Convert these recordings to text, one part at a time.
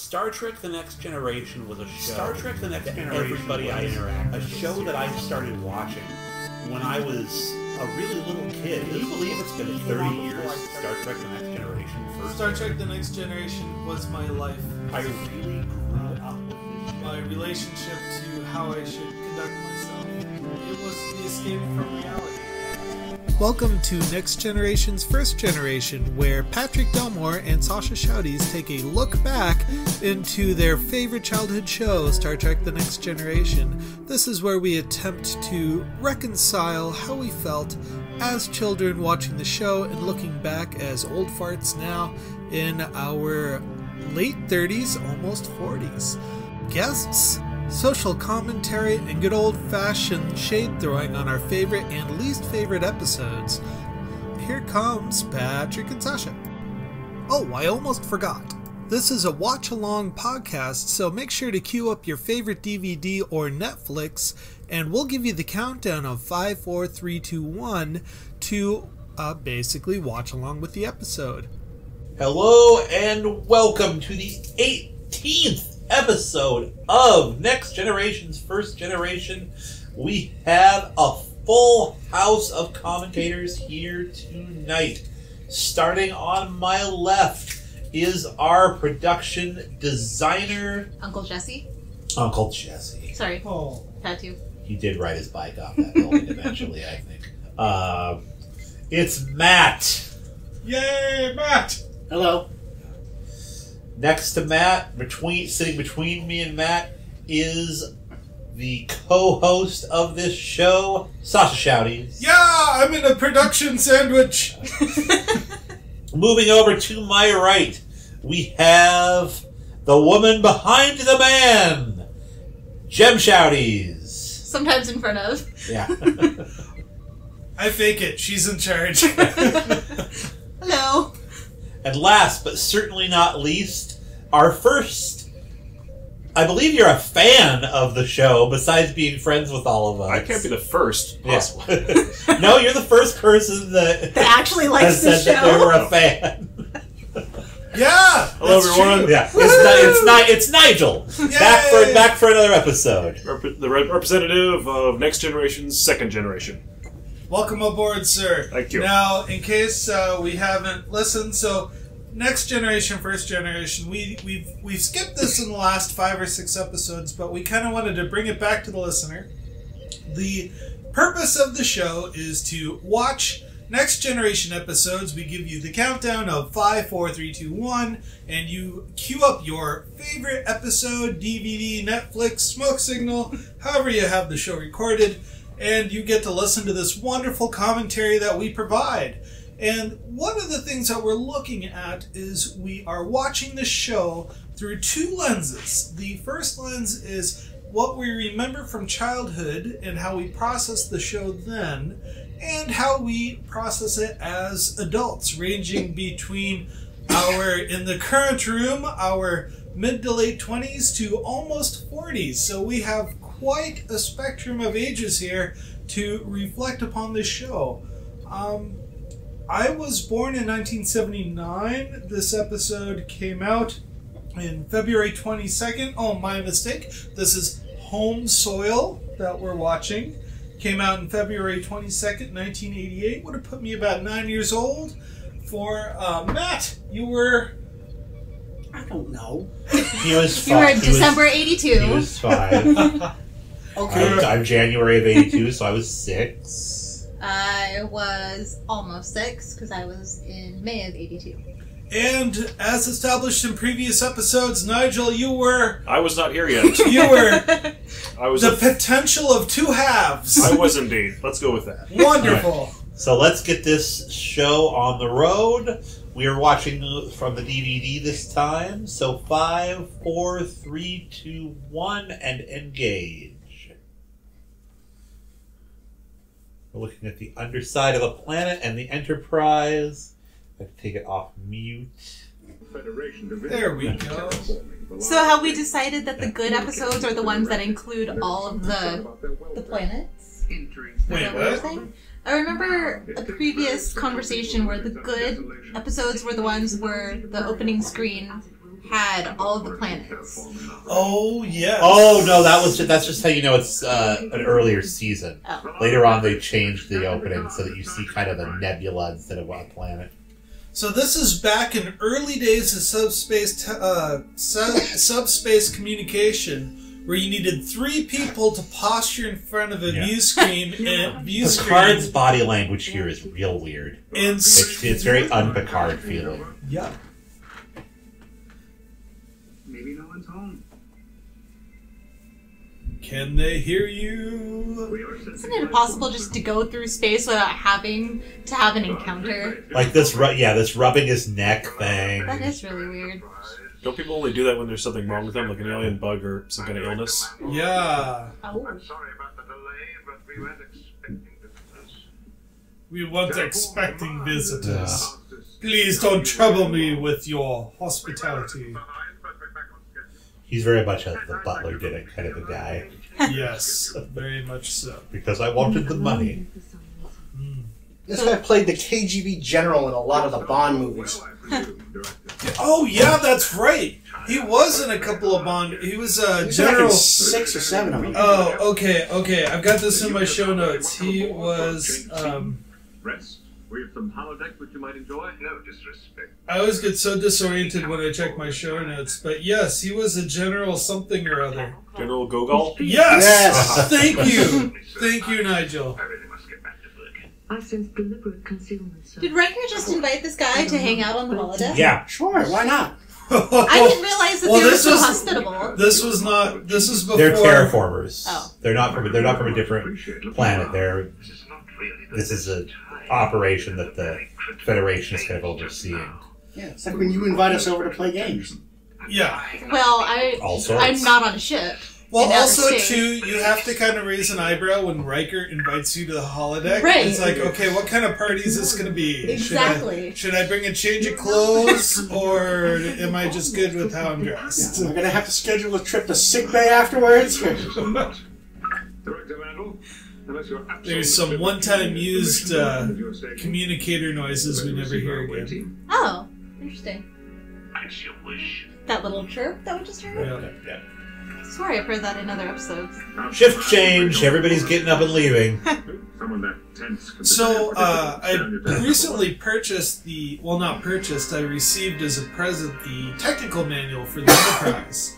Star Trek: The Next Generation was a show. Star Trek: The Next Generation. Everybody I interact. A show that I started watching when I was a really little kid. Can you believe it's been 30 years? Star Trek: The Next Generation. Star Trek: The Next Generation was my life. I really grew up with this show. My relationship to how I should conduct myself. It was the escape from reality. Welcome to Next Generation's First Generation, where Patrick Delmore and Sascha Shouties take a look back into their favorite childhood show, Star Trek: The Next Generation. This is where we attempt to reconcile how we felt as children watching the show and looking back as old farts now in our late 30s, almost 40s. Guests, social commentary, and good old-fashioned shade-throwing on our favorite and least favorite episodes. Here comes Patrick and Sascha. Oh, I almost forgot. This is a watch-along podcast, so make sure to queue up your favorite DVD or Netflix, and we'll give you the countdown of 5, 4, 3, 2, 1 to basically watch along with the episode. Hello and welcome to the 18th episode of Next Generation's First Generation. We have a full house of commentators here tonight. Starting on my left is our production designer, Uncle Jesse. Uncle Jesse. Sorry, Oh. tattoo. He did ride his bike off that building eventually, I think. It's Matt. Yay, Matt! Hello. Next to Matt, sitting between me and Matt, is the co-host of this show, Sascha Shouties. Yeah, I'm in a production sandwich! Moving over to my right, we have the woman behind the man, Gem Shouties. Sometimes in front of. Yeah. I fake it, she's in charge. Hello. And last, but certainly not least, our first... I believe you're a fan of the show, besides being friends with all of us. I can't be the first, possibly. Yeah. No, you're the first person that Actually likes has the said that they show. were a fan. Yeah! Hello, that's everyone. true. Yeah, it's Nigel. Yay! Back for another episode. The representative of Next Generation's Second Generation. Welcome aboard, sir. Thank you. Now, in case we haven't listened, so Next Generation, First Generation, we've skipped this in the last 5 or 6 episodes, but we kind of wanted to bring it back to the listener. The purpose of the show is to watch Next Generation episodes. We give you the countdown of 5, 4, 3, 2, 1, and you queue up your favorite episode, DVD, Netflix, smoke signal, however you have the show recorded, and you get to listen to this wonderful commentary that we provide. And one of the things that we're looking at is we are watching the show through 2 lenses. The first lens is what we remember from childhood and how we process the show then, and how we process it as adults, ranging between in the current room, our mid to late 20s to almost 40s. So we have quite a spectrum of ages here to reflect upon this show. I was born in 1979. This episode came out in February 22nd. Oh, my mistake. This is Home Soil that we're watching. Came out in February 22nd, 1988. Would have put me about 9 years old. For Matt, you were... I don't know. He was You were five. in December 82. He was 5. Okay. I'm January of 82, so I was 6. I was almost 6 because I was in May of 82. And as established in previous episodes, Nigel, you were... I was not here yet. You were I was. the potential of 2 halves. I was indeed. Let's go with that. Wonderful. So let's get this show on the road. We are watching from the DVD this time. So 5, 4, 3, 2, 1, and engage. We're looking at the underside of the planet and the Enterprise. I have to take it off mute. There we go. So have we decided that the good episodes are the ones that include all of the planets? Wait, Is that what you're what? saying? I remember a previous conversation where the good episodes were the ones where the opening screen had all of the planets. Oh, yes. Oh no, that's just how you know it's an earlier season. Oh. Later on, they changed the opening so that you see kind of a nebula instead of a planet. So this is back in early days of subspace communication, where you needed 3 people to posture in front of a view screen and Picard's body language here is real weird. It's very un-Picard feeling. Yeah. Maybe no one's home. Can they hear you? Isn't it impossible just to go through space without having to have an encounter? Like this rubbing his neck thing. That is really weird. Don't people only do that when there's something wrong with them, like an alien bug or some kind of illness? Yeah. Oh. I'm sorry about the delay, but we weren't expecting visitors. We weren't expecting visitors. Please don't trouble me with your hospitality. He's very much the butler did it kind of a guy. Yes, very much so. Because I wanted the money. This guy played the KGB general in a lot of the Bond movies. Oh yeah, that's right. He was in a couple of Bond. He was general. Like 6 or 7 of them. Oh, okay. I've got this in my show notes. He was. Rest. We have some holodeck which you might enjoy. No disrespect. I always get so disoriented when I check my show notes, but yes, he was a general something or other. General Gogol? Yes. Thank you, Nigel. I really must get back to work. I sense deliberate concealment, sir. Did Riker just invite this guy to hang out on the holodeck? Yeah. Sure, why not? I didn't realize that they were so hospitable. This was before. They're terraformers. Oh. They're not from a different planet. This is an operation that the Federation is kind of overseeing. Yeah, it's like when you invite us over to play games. Yeah. Well, All sorts. I'm not on a ship. Well, in outer also, space. too, you have to kind of raise an eyebrow when Riker invites you to the holodeck. Right. It's like, okay, what kind of party is this going to be? Exactly. Should I bring a change of clothes, or am I just good with how I'm dressed? We're going to have to schedule a trip to sickbay afterwards. Director Randall, unless you're There's some one-time used communicator noises we never hear again. Oh, interesting. As you wish. That little chirp that we just heard? Yeah. I swear I've heard that in other episodes. Shift change. Everybody's getting up and leaving. Someone that tense. So, I recently purchased I received as a present the technical manual for the Enterprise.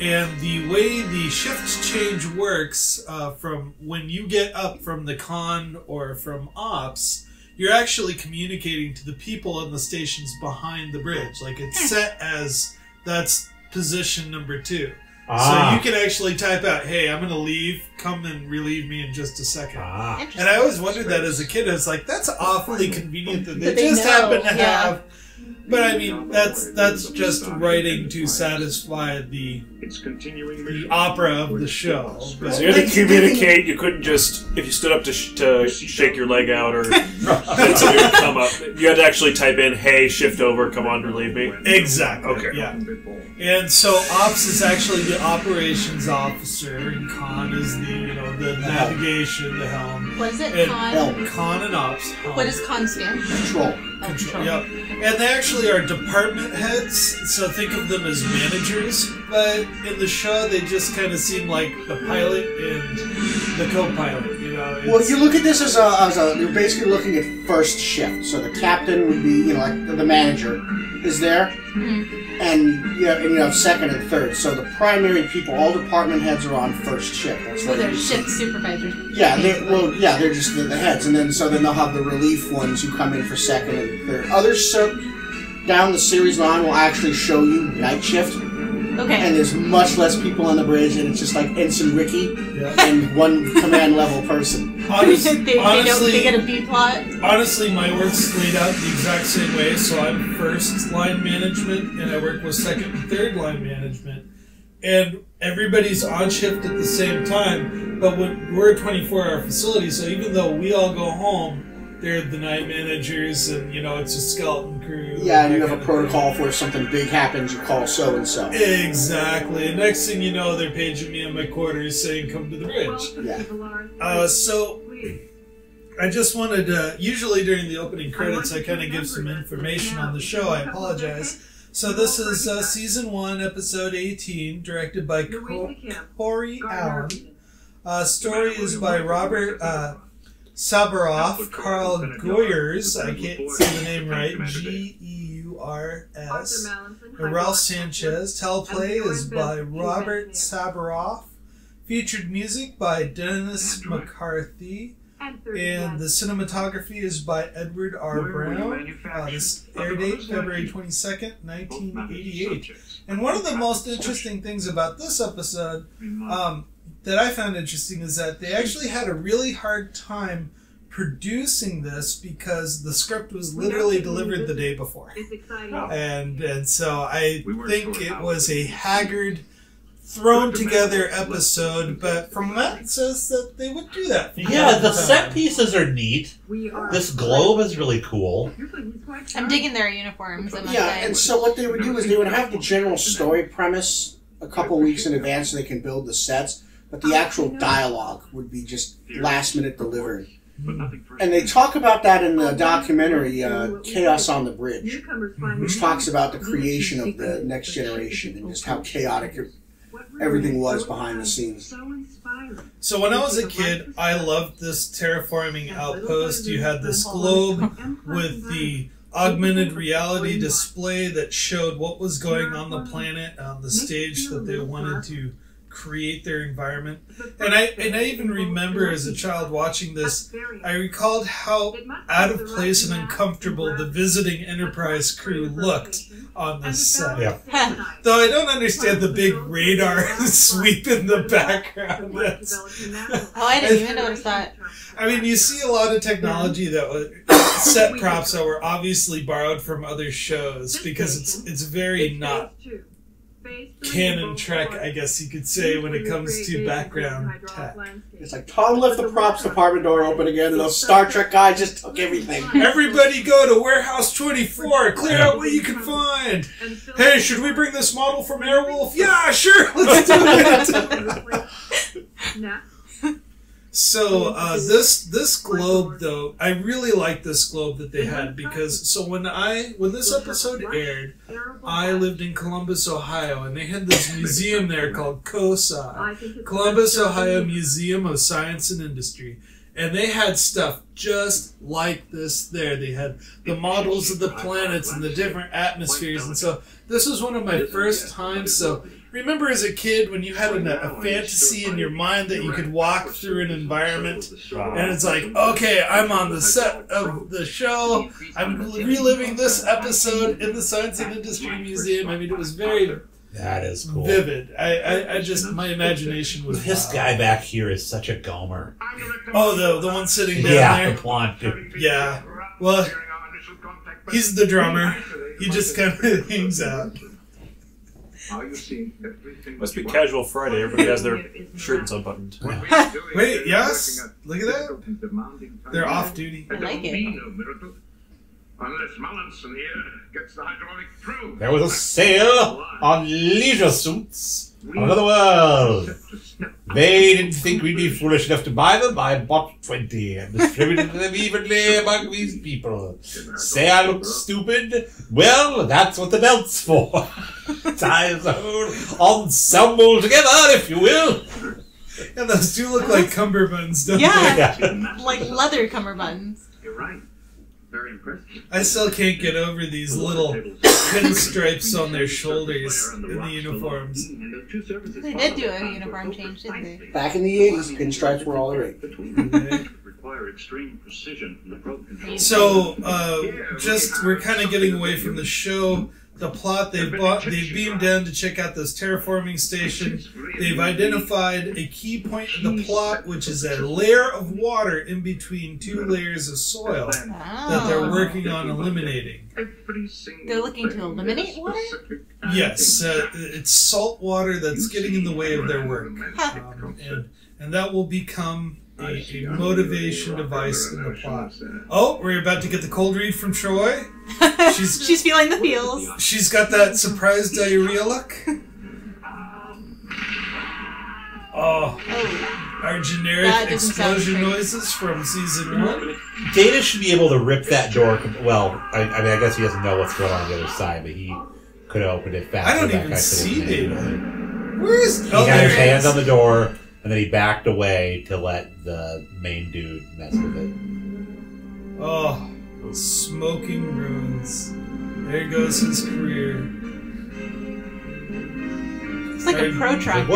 And the way the shift change works, from when you get up from the con or from ops, you're actually communicating to the people on the stations behind the bridge. Like, it's set as that's position number 2. So you can actually type out, hey, I'm going to leave, come and relieve me in just a second. And I always wondered that as a kid. I was like, that's awfully convenient that they just happen to have. But I mean, that's just writing to satisfy the opera of the show. But So you had to communicate. You couldn't just, if you stood up to shake your leg out or then somebody would come up. You had to actually type in, "Hey, shift over, come on, relieve me." Exactly. Okay. Yeah. And so ops is actually the operations officer, and con is the navigation, the helm. What is it? And con and ops. Helm. What does con stand for? Control. Oh, control. Yep. And they actually are department heads, so think of them as managers. But in the show, they just kind of seem like the pilot and the co-pilot. Well, you look at this as you're basically looking at first shift. So the captain would be, like the manager is there, and you have second and third. So the primary people, all department heads are on first shift. That's So they're shift supervisors. Yeah, they're just the heads, and then they'll have the relief ones who come in for second and third. Others down the series line will actually show you night shift. Okay. And there's much less people on the bridge, and it's just like Ensign Ricky and one command level person. Honestly, they get a B plot. Honestly, my work's laid out the exact same way. So I'm first line management, and I work with second and third line management. And everybody's on shift at the same time. But we're a 24-hour facility, so even though we all go home, they're the night managers, and it's a skeleton crew. Yeah, and you have a protocol for if something big happens, you call so and so. Exactly. And next thing you know, they're paging me in my quarters saying, "Come to the bridge." Yeah. So I just wanted to. Usually during the opening credits, I kind of give some information on the show. I apologize. So this is Season 1, Episode 18, directed by Corey Allen. Story is by Robert Sabaroff, Carl Goyers, I can't say the name right, Geurs, Ralph Sanchez. Teleplay is by Robert Sabaroff. Featured music by Dennis McCarthy. And the cinematography is by Edward R. Brown. This air date, February 22nd, 1988. And one of the most interesting things about this episode that I found interesting is that they actually had a really hard time producing this because the script was literally delivered the day before. And so I think it was a haggard, thrown together episode, but from that it says that they would do that. Yeah, the set pieces are neat. This globe is really cool. I'm digging their uniforms. And so what they would do is they would have the general story premise a couple weeks in advance so they can build the sets, but the actual dialogue would be just last minute delivered. And they talk about that in the documentary Chaos on the Bridge, which talks about the creation of the next generation and just how chaotic everything was behind the scenes. So when I was a kid, I loved this terraforming outpost. You had this globe with the augmented reality display that showed what was going on the planet on the stage that they wanted to create their environment. And I even remember as a child watching this, I recalled how out of place and uncomfortable the visiting Enterprise crew looked on this set. Yeah. Though I don't understand the big radar sweep in the background. I didn't even notice that. I mean, you see a lot of technology that was set props that were obviously borrowed from other shows because it's very not canon Trek, I guess you could say, when it comes to background tech. It's like Tom left the props department door open again, and those Star Trek guys just took everything. Everybody go to Warehouse 24, clear out what you can find. Hey, should we bring this model from Airwolf? Yeah, sure, let's do it. So this globe, though, I really like this globe that they had because when this episode aired, I lived in Columbus, Ohio, and they had this museum there called COSI, Columbus, Ohio Museum of Science and Industry, and they had stuff just like this there. They had the models of the planets and the different atmospheres, and so this was one of my first times. So remember as a kid when you had a fantasy in your mind that you could walk through an environment and it's like, okay, I'm on the set of the show, I'm reliving this episode in the Science and Industry Museum. I mean, it was very That is cool. Vivid. I just, my imagination was This wild. guy back here is such a gomer. Oh, the one sitting down Yeah, there? the blonde dude. Yeah. Well, he's the drummer. He just kind of hangs out. Must be casual Friday. Everybody has their shirts unbuttoned. Wait, yes? Look at that. They're off duty. I like it. Unless Mallinson here gets the hydraulic through. There was a sale on leisure suits on another world. They didn't think we'd be foolish enough to buy them. I bought 20 and distributed them evenly among these people. Say I look stupid? Well, that's what the belt's for. Ties the whole ensemble together, if you will. And those do look like cummerbunds, don't they? Yeah, like leather cummerbunds. You're right. Very impressive. I still can't get over these little pinstripes on their shoulders in the uniforms. They did do a uniform change, didn't they? Back in the 80s, pinstripes were all the rage. Require extreme precision from the probe control. So, we're kind of getting away from the show. The plot, they've beamed down to check out this terraforming station. They've identified a key point in the plot, which is a layer of water in between two layers of soil that they're working on eliminating. They're looking to eliminate water? Yes, it's salt water that's getting in the way of their work. And that will become a motivation device in the plot. Oh, we're about to get the cold read from Troy. She's feeling the feels. She's got that surprise diarrhea look. Oh, our generic explosion noises from season 1. Data should be able to rip that door. Well, I mean, I guess he doesn't know what's going on the other side, but he could have opened it faster. I don't that even guy see could've been Data. able to. Where is? He Oh, had there his it hands is. on the door, and then he backed away to let the main dude mess with it. Oh, smoking ruins. There goes his career. It's like a protractor.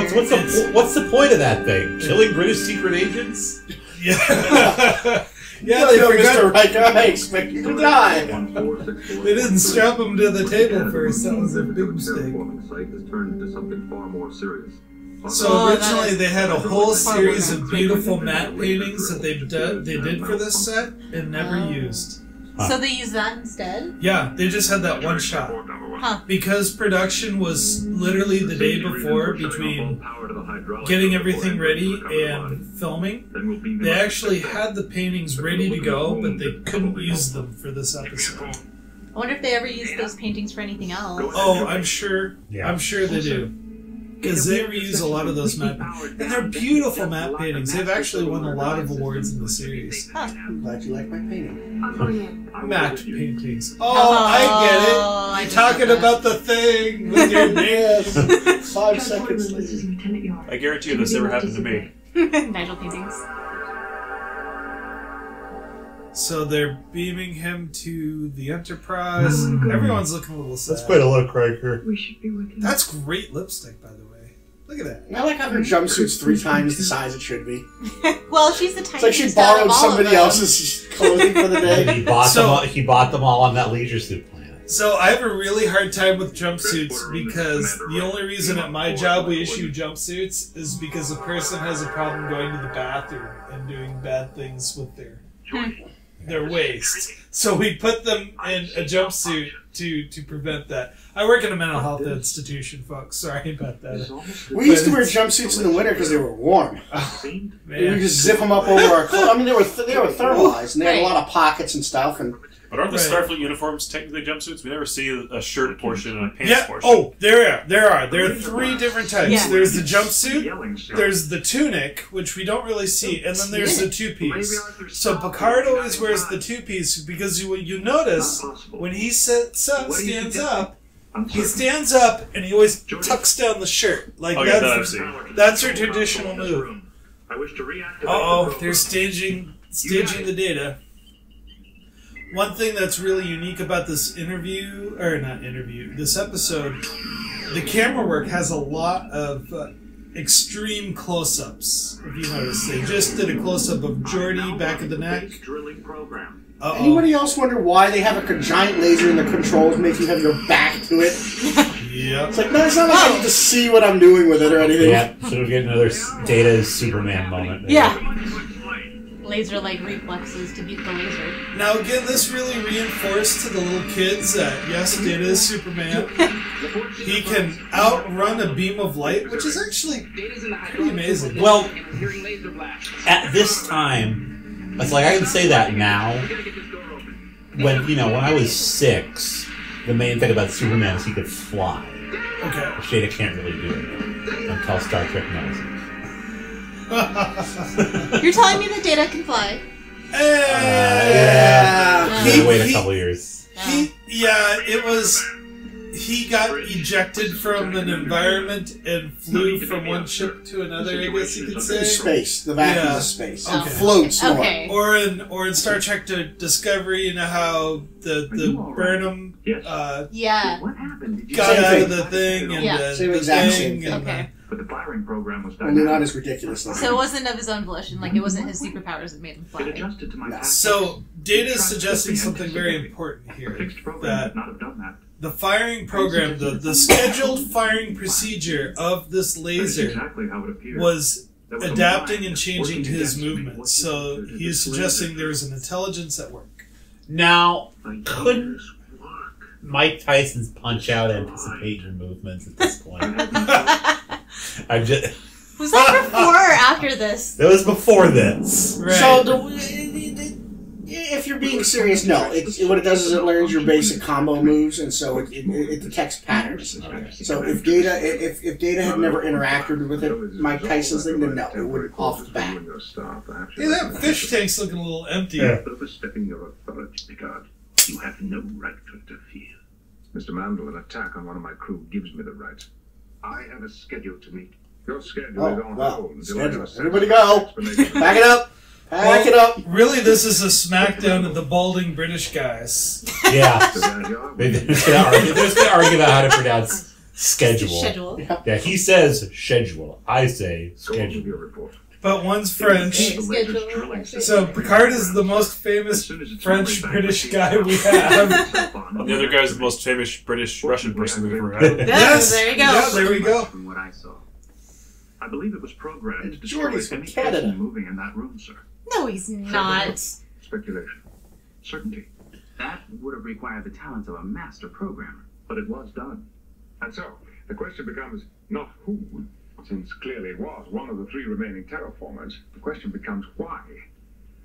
What's the point of that thing? Killing British secret agents? Yeah. Yeah, they forgot. Mr. Riker, I expect you to die. They didn't strap him to the table first. That was a big mistake. So originally they had a whole series of beautiful matte paintings that they did for this set and never used. So they use that instead? Yeah, they just had that one shot. Huh. Because production was literally the day before between getting everything ready and filming, they actually had the paintings ready to go, but they couldn't use them for this episode. I wonder if they ever use those paintings for anything else. Oh, I'm sure. Yeah. I'm sure they do. Because they reuse a lot of those matte paintings. And they're beautiful matte paintings. They've actually won a lot of awards in the series. I'm glad you like my painting. Matte paintings. Oh, I get it. You're talking about the thing with your nails. 5 seconds later. I guarantee you this never happened to me. Nigel paintings. So they're beaming him to the Enterprise. Everyone's looking a little sad. That's quite a look, Riker. We should be working. That's great lipstick, by the way. Look at that. I like how her jumpsuit's 3 times the size it should be. Well, she's the It's tiniest like she out of borrowed all of somebody them. else's clothing for the And day. he bought So- them all, he bought them all on that Leisure Suit planet. So I have a really hard time with jumpsuits because the only reason at my job we issue jumpsuits is because a person has a problem going to the bathroom and doing bad things with their waist. So we put them in a jumpsuit to prevent that. I work in a mental health institution, folks. Sorry about that. We used to wear jumpsuits in the winter because they were warm. We Man. just zip them up over our clothes. I mean, they were thermalized, and they had a lot of pockets and stuff. And But aren't the Right. Starfleet uniforms technically jumpsuits? We never see a shirt portion and a pants Yeah. portion. Oh, there are. There are 3 different types. Yeah. There's the jumpsuit. There's the tunic, which we don't really see, and then there's the 2-piece. So Picard always wears the 2-piece because you notice when he stands up, he stands up and he always tucks down the shirt. Like Oh, yeah, that I've seen. that's her traditional move. I wish to reactivate Uh-oh, they're staging the data. One thing that's really unique about this this episode, the camera work has a lot of extreme close-ups. If you notice, they just did a close-up of Geordi back of the neck. drilling program. anybody else wonder why they have a giant laser in the controls, makes you have your back to it? Yep. It's like, no, it's not like I get to see what I'm doing with it or anything. Yeah, so we get another Data's Superman moment. there. Yeah. Laser-like reflexes to beat the laser. Now again, this really reinforced to the little kids that yes, Data is Superman. He can outrun a beam of light, which is actually pretty amazing. Well, at this time, it's like I can say that now. When I was 6, the main thing about Superman is he could fly. Okay. Data can't really do it until Star Trek knows it. You're telling me that Data can fly? Yeah. He- Wait a he- couple years. He got ejected from an environment and flew from one ship to another, I guess you could say. Space, the vacuum Yeah. of space. Okay. It floats more. Okay. Or in Star Trek Discovery, you know how the Burnham Yeah. What happened? Did you got Same out thing. of the thing and Yeah. the Same the exact thing same and Okay. But the firing program was Only not dynamic. as ridiculous. So it wasn't of his own volition. Like, it wasn't his superpowers that made him It fly. adjusted to my tactics. So Data is suggesting something very important The here. fixed program That would not have done that. the firing program, the scheduled firing procedure of this That is laser exactly how it appeared. was There was a adapting mind and changing working to his against me, movements. working So to he is dissuade suggesting it. there is an intelligence at work. Now, My couldn't years' work. Mike Tyson's Punch Out anticipate your movements at this point? I'm just. Was that before or after this? That was before this. Right. So, if you're being serious, no. What it does is it learns your basic combo moves, and so it detects patterns. So if Data had never interacted with it, Mike Tyson's thing, then no, it would off the bat. Hey, that fish tank's looking a little empty. Yeah. Overstepping your authority, Picard. You have no right to interfere. Mr. Mandel, an attack on one of my crew gives me the right. I have a schedule to meet. Your schedule is on hold until I have a Everybody go. explanation. Back it up. Back it up. Really, this is a smackdown of the balding British guys. Yeah. So there you are. They're just gonna argue about how to pronounce schedule. Schedule. Yeah, he says schedule. I say Go on with schedule. your report. But one's French. Schedule. So Picard is the most famous French-British guy we have. The other guy's the most famous British-Russian person we've ever had. Yes. There you go. Yeah, there we go. From what I saw, I believe it was programmed to destroy Jordy's from any Canada. person moving in that room, sir. No, he's not. Speculation. Certainty. That would have required the talents of a master programmer. But it was done. And so, the question becomes not who, since clearly it was one of the 3 remaining terraformers. The question becomes why.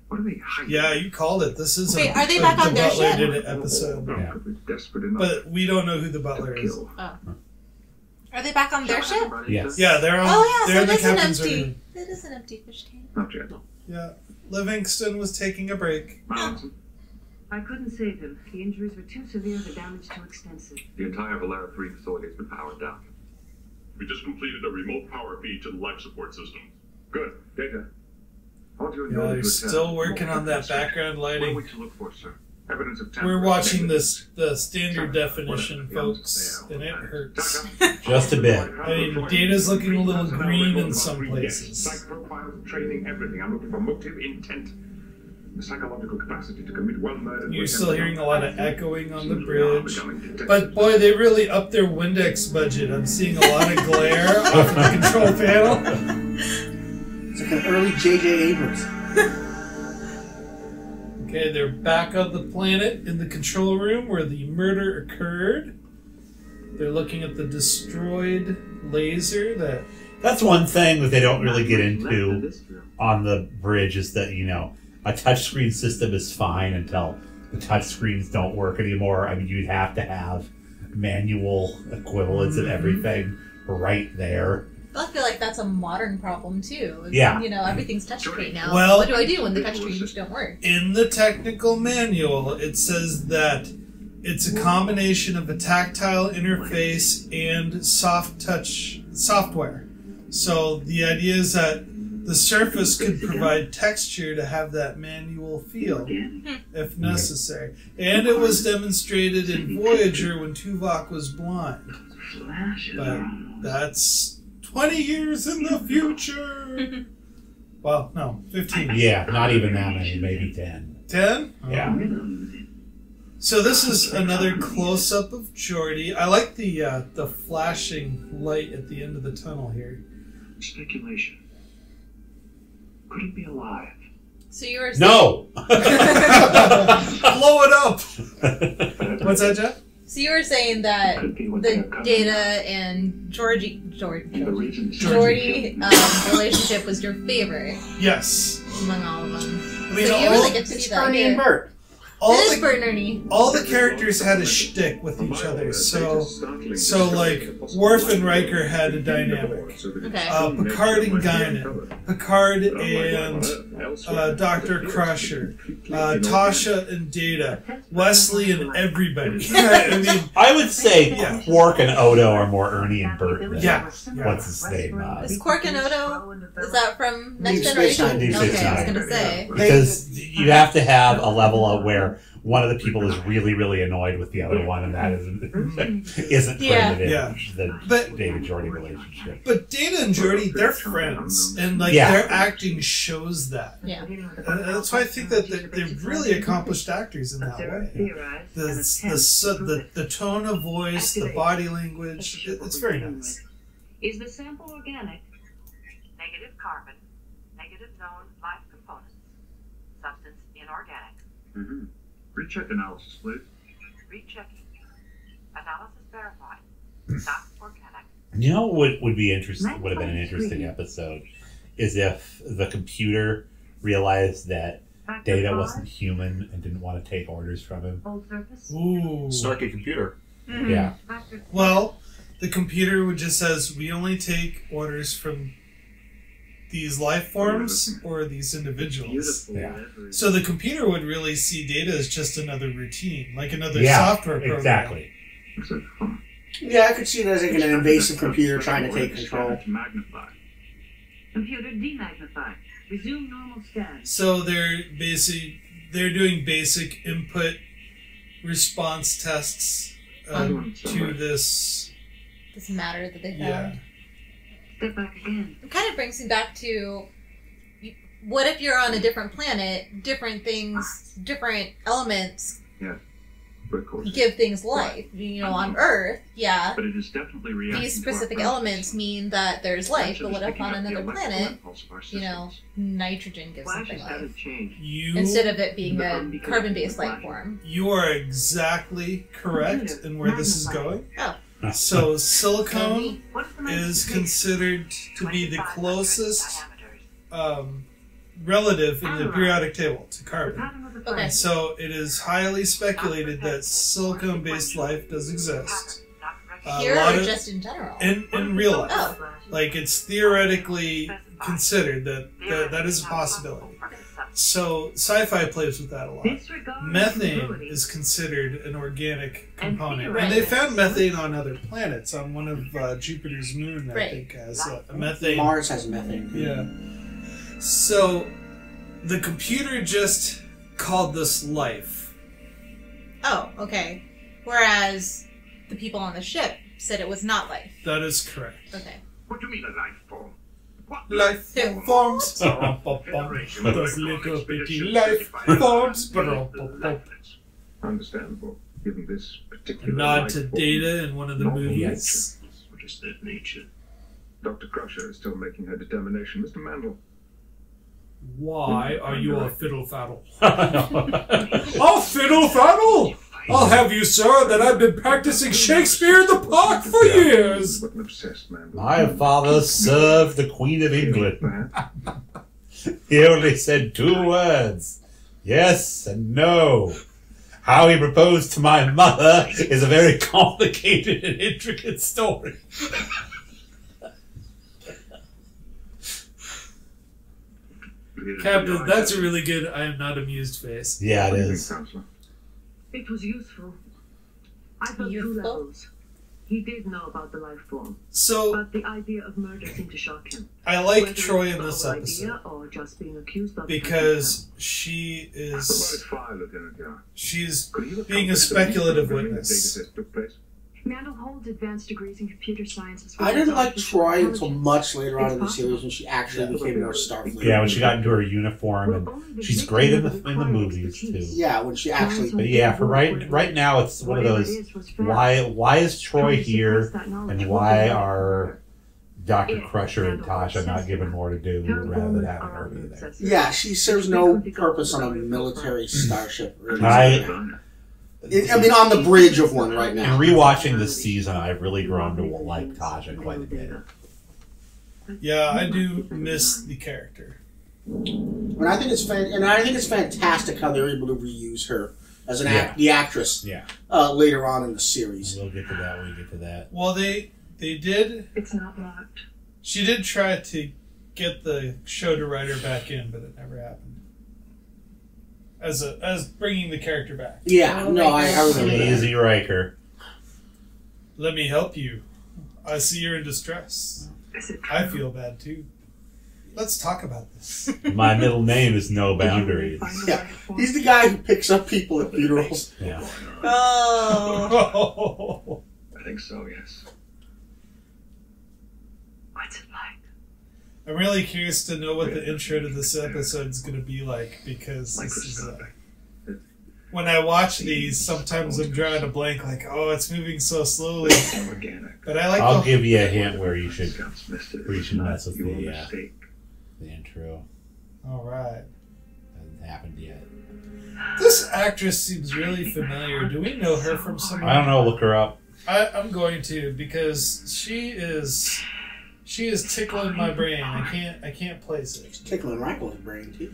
What are they hiding? Yeah, you called it. This is Wait, are they back on the their Butler ship? did it episode. Yeah. Could be desperate enough But we don't know who the to Butler is. kill. Are they back on their ship? Yes. Yeah, they're on. Oh yeah, they're so in the it is an captain's empty. room. It is an empty fish tank. Not yet. Yeah, Livingston was taking a break. Mallinson, I couldn't save him. The injuries were too severe, the damage too extensive. the entire Valera 3 facility has been powered down. We just completed a remote power feed to the life support system. Good. Data. I want you and Yeah, Jordan they're to still attend. working on that background What are lighting. we to look for, sir? Evidence of We're temporary watching negligence. the standard definition, Whatever. folks, and it hurts. Sascha, Just a bit. I mean, Data's looking a little green in some places. Psych profiles, training, everything. I'm looking for motive, intent, the psychological capacity to commit one murder. You're still hearing a lot of echoing on the bridge. But boy, they really upped their Windex budget. I'm seeing a lot of glare off of the control panel. It's like an early J.J. Abrams. Okay, they're back on the planet in the control room where the murder occurred. They're looking at the destroyed laser that... That's one thing that they don't really get into on the bridge is that, you know, a touchscreen system is fine until the touchscreens don't work anymore. I mean, you'd have to have manual equivalents of everything right there. I feel like that's a modern problem too. Yeah. You know, everything's touchscreen now. Well- what do I do when the touchscreens don't work? In the technical manual, it says that it's a combination of a tactile interface and soft touch software. So the idea is that the surface could provide texture to have that manual feel, if necessary. And it was demonstrated in Voyager when Tuvok was blind. But that's 20 years in the future! Well, no, 15. Yeah, not even that many, maybe 10. 10? Yeah. So this is another close-up of Geordi. I like the flashing light at the end of the tunnel here. Speculation. Could it be alive? So you were No! Blow it up! What's that, Jeff? So you were saying that the Data and Geordi relationship was your favorite Yes. among all of them. I mean, So you really get to it's see that Ernie and here. Bert. all It is the, Bert and Ernie. all the characters had a shtick with each other. So like, Worf and Riker had a dynamic. Okay. Picard and Guinan. Picard and Dr. Crusher. Tasha and Data. Wesley and everybody. I mean, I would say Yeah. Quark and Odo are more Ernie and Bert than Yeah. what's his name? Is Quark and Odo, is that from Next Deep Space Generation? Nine. Deep Okay, Space I was Nine. going to say. Because you have to have a level of where one of the people is really, really annoyed with the other one, and that isn't Yeah. credited Yeah. in the But- David-Jordy relationship. but Data and Geordi, they're friends. And like Yeah. their acting shows that. Yeah. And that's why I think that they're really accomplished actors in that way. The tone of voice, the body language, it's very nice. Is the sample organic? Negative carbon, negative known life components. Substance inorganic. Mm-hmm. Recheck analysis, please. Rechecking. Analysis verified. Not organic. You know what would be interesting? Would have been an interesting episode is if the computer realized that Data wasn't human and didn't want to take orders from him. Old surface. Ooh. Snarky computer. Yeah. Well, the computer would just says, we only take orders from these life forms or these individuals. Yeah. So the computer would really see Data as just another routine, like another Yeah, software program. exactly. So, huh. Yeah, I could see it as like an invasive computer trying to take control. Magnify. Computer demagnify. Resume normal scan. So they're doing basic input response tests to this matter that they found. Yeah. Step back again. It kind of brings me back to, what if you're on a different planet, different things, different elements give things life. You know, on Earth, yeah, but it is definitely reacting these specific elements mean that there's life, but what if on another planet, you know, nitrogen gives something life? Instead of it being a carbon-based life form. You are exactly correct in where this is going. Oh. So silicone is considered to be the closest relative in the periodic table to carbon. Okay. So it is highly speculated that silicone-based life does exist. Here or just in general? In real life. Oh. Like, it's theoretically considered that is a possibility. So sci-fi plays with that a lot. Methane is considered an organic component. And they found methane on other planets. On one of Jupiter's moon, I think, has a methane. Mars has methane. Yeah. So the computer just called this life. Oh, okay. Whereas the people on the ship said it was not life. That is correct. Okay. What do you mean a life form? What life forms? Those little bitty life forms. Understandable, given this particular A nod life to form. Data in one of the movies. What is that nature? Dr. Crusher is still making her determination. Mr. Mandel. Why are you a fiddle-faddle? A fiddle-faddle? I'll have you, sir, that I've been practicing Shakespeare in the park for years. What an obsessed man. My father served the Queen of England. He only said 2 words. Yes and no. How he proposed to my mother is a very complicated and intricate story. Captain, that's a really good I am not amused face. Yeah, it is. It was useful. I felt 2 levels. He did know about the life form. So, but the idea of murder seemed to shock him. I like Whether Troy it in was this an episode idea or just being accused of because she's being a speculative witness. Mandel holds advanced degrees in computer science. I didn't like Troy until much later on in the series when she actually became more Starfleet. Yeah, when she got into her uniform, and she's great in the movies too. Yeah, when she actually. But yeah, for right now, it's one of those. Why is Troy here, and why are Dr. Crusher and Tasha not given more to do rather than having her be there? Yeah, she serves no purpose on a military starship. Really. I mean, on the bridge of one right now. In rewatching this season, I've really grown to like Tasha quite a bit. Yeah, I do miss the character. And I think it's fantastic how they're able to reuse her as the actress. Yeah. Later on in the series. We'll get to that when we get to that. Well, they did. It's not locked. She did try to get the show to write her back in, but it never happened. As bringing the character back. Yeah, no, I remember that. Easy Riker. Let me help you. I see you're in distress. I feel bad too. Let's talk about this. My middle name is No Boundaries. Yeah, he's the guy who picks up people at funerals. Yeah. Oh. I think so, yes. What's it like? I'm really curious to know what the intro to this episode is going to be like, because this is when I watch these, sometimes I'm drawing a blank, like, oh, it's moving so slowly. But I like. I'll give you a hint where you should mess with the intro. All right. Hasn't happened yet. This actress seems really familiar. Do we know her from somewhere? I don't know. Look her up. I'm going to, because she is tickling my brain. I can't place it. She's tickling Michael's brain too.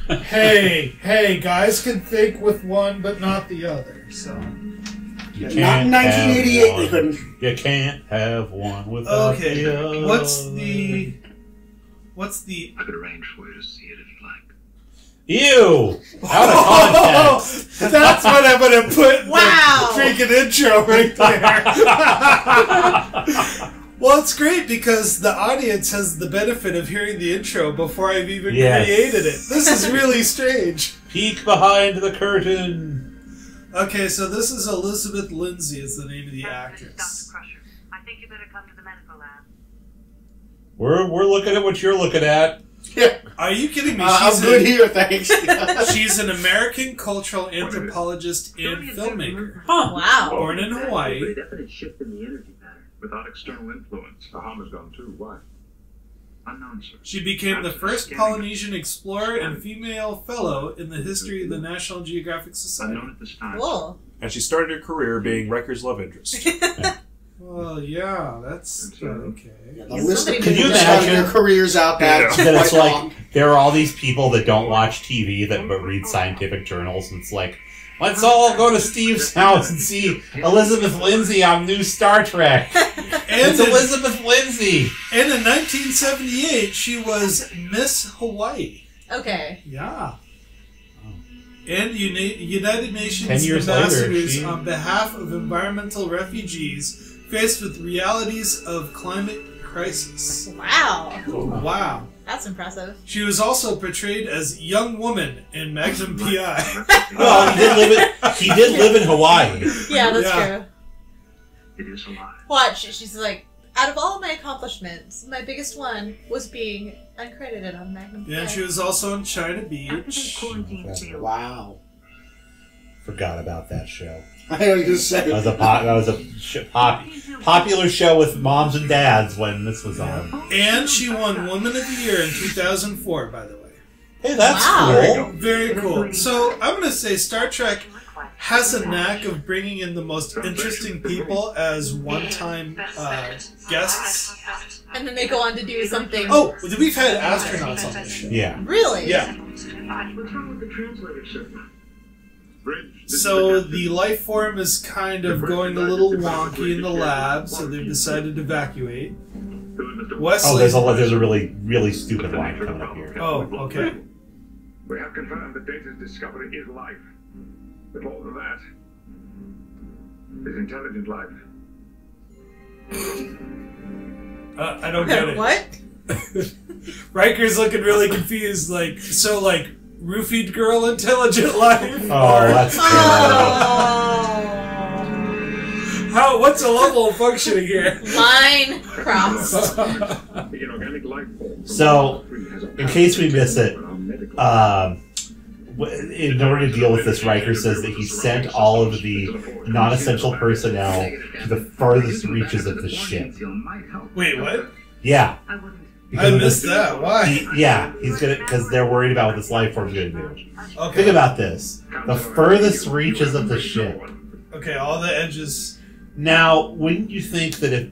Hey, guys can think with one but not the other. So not in 1988 they couldn't. You can't have one without the other. What's the I could arrange for you to see it if you'd like. Ew! Out of context. That's what I'm going to put Wow. the freaking intro right there. Well, it's great because the audience has the benefit of hearing the intro before I've even created it. This is really strange. Peek behind the curtain. Okay, so this is Elizabeth Lindsay is the name of the Dr. actress. Crusher, I think you better come to the medical lab. We're looking at what you're looking at. Yeah. Are you kidding me? I'm good here, thanks. She's an American cultural anthropologist and filmmaker. Huh. Wow. Born in Hawaii. A definite shift in the energy pattern. Without external influence. Ahama's gone too. Why? Unknown, sir. She became the first Polynesian explorer and female fellow in the history of the National Geographic Society. Unknown at this time. Cool. And she started her career being Riker's love interest. Well, yeah, that's okay. The list of Can people you that started imagine their careers out there. Yeah. Then it's like there are all these people that don't watch TV but read scientific journals, and it's like, let's all go to Steve's house and see Elizabeth Lindsay on new Star Trek. It's Elizabeth Lindsay. And in 1978, she was Miss Hawaii. Okay. Yeah. And United 10 Nations years later, ambassadors she- on behalf of environmental refugees faced with realities of climate crisis. Wow. Wow. That's impressive. She was also portrayed as young woman in Magnum P.I. Well, he did live in Hawaii. Yeah, that's Yeah. true. It is alive. Watch, she's like, out of all my accomplishments, my biggest one was being uncredited on Magnum And PI. she was also in China After Beach. the quarantine failed, Wow. Forgot about that show. I was just saying. That was a popular show with moms and dads when this was on. And she won Woman of the Year in 2004, by the way. Hey, that's Wow. cool. Very cool. So I'm going to say Star Trek has a knack of bringing in the most interesting people as one-time guests. And then they go on to do something. Oh, we've had astronauts on this show. Yeah. Really? Yeah. What's wrong with the translator, sir? So the life form is kind of going a little wonky in the lab, so they've decided to evacuate. Oh, Wesley. there's a really, really stupid line coming up here. Oh, okay. We have confirmed that Data's discovery is life. But more than that, is intelligent life. I don't get it. What? Riker's looking really confused. Like, roofied girl intelligent life? Oh, that's How? What's a level of functioning here? Line crossed. The inorganic life form. So, in case we miss it, in order to deal with this, Riker says that he sent all of the non-essential personnel to the furthest reaches of the ship. Wait, what? Yeah. I missed that. Why? He's gonna, because they're worried about what this life form's gonna do. Okay. Think about this: the furthest reaches of the ship. Okay, all the edges. Now, wouldn't you think that if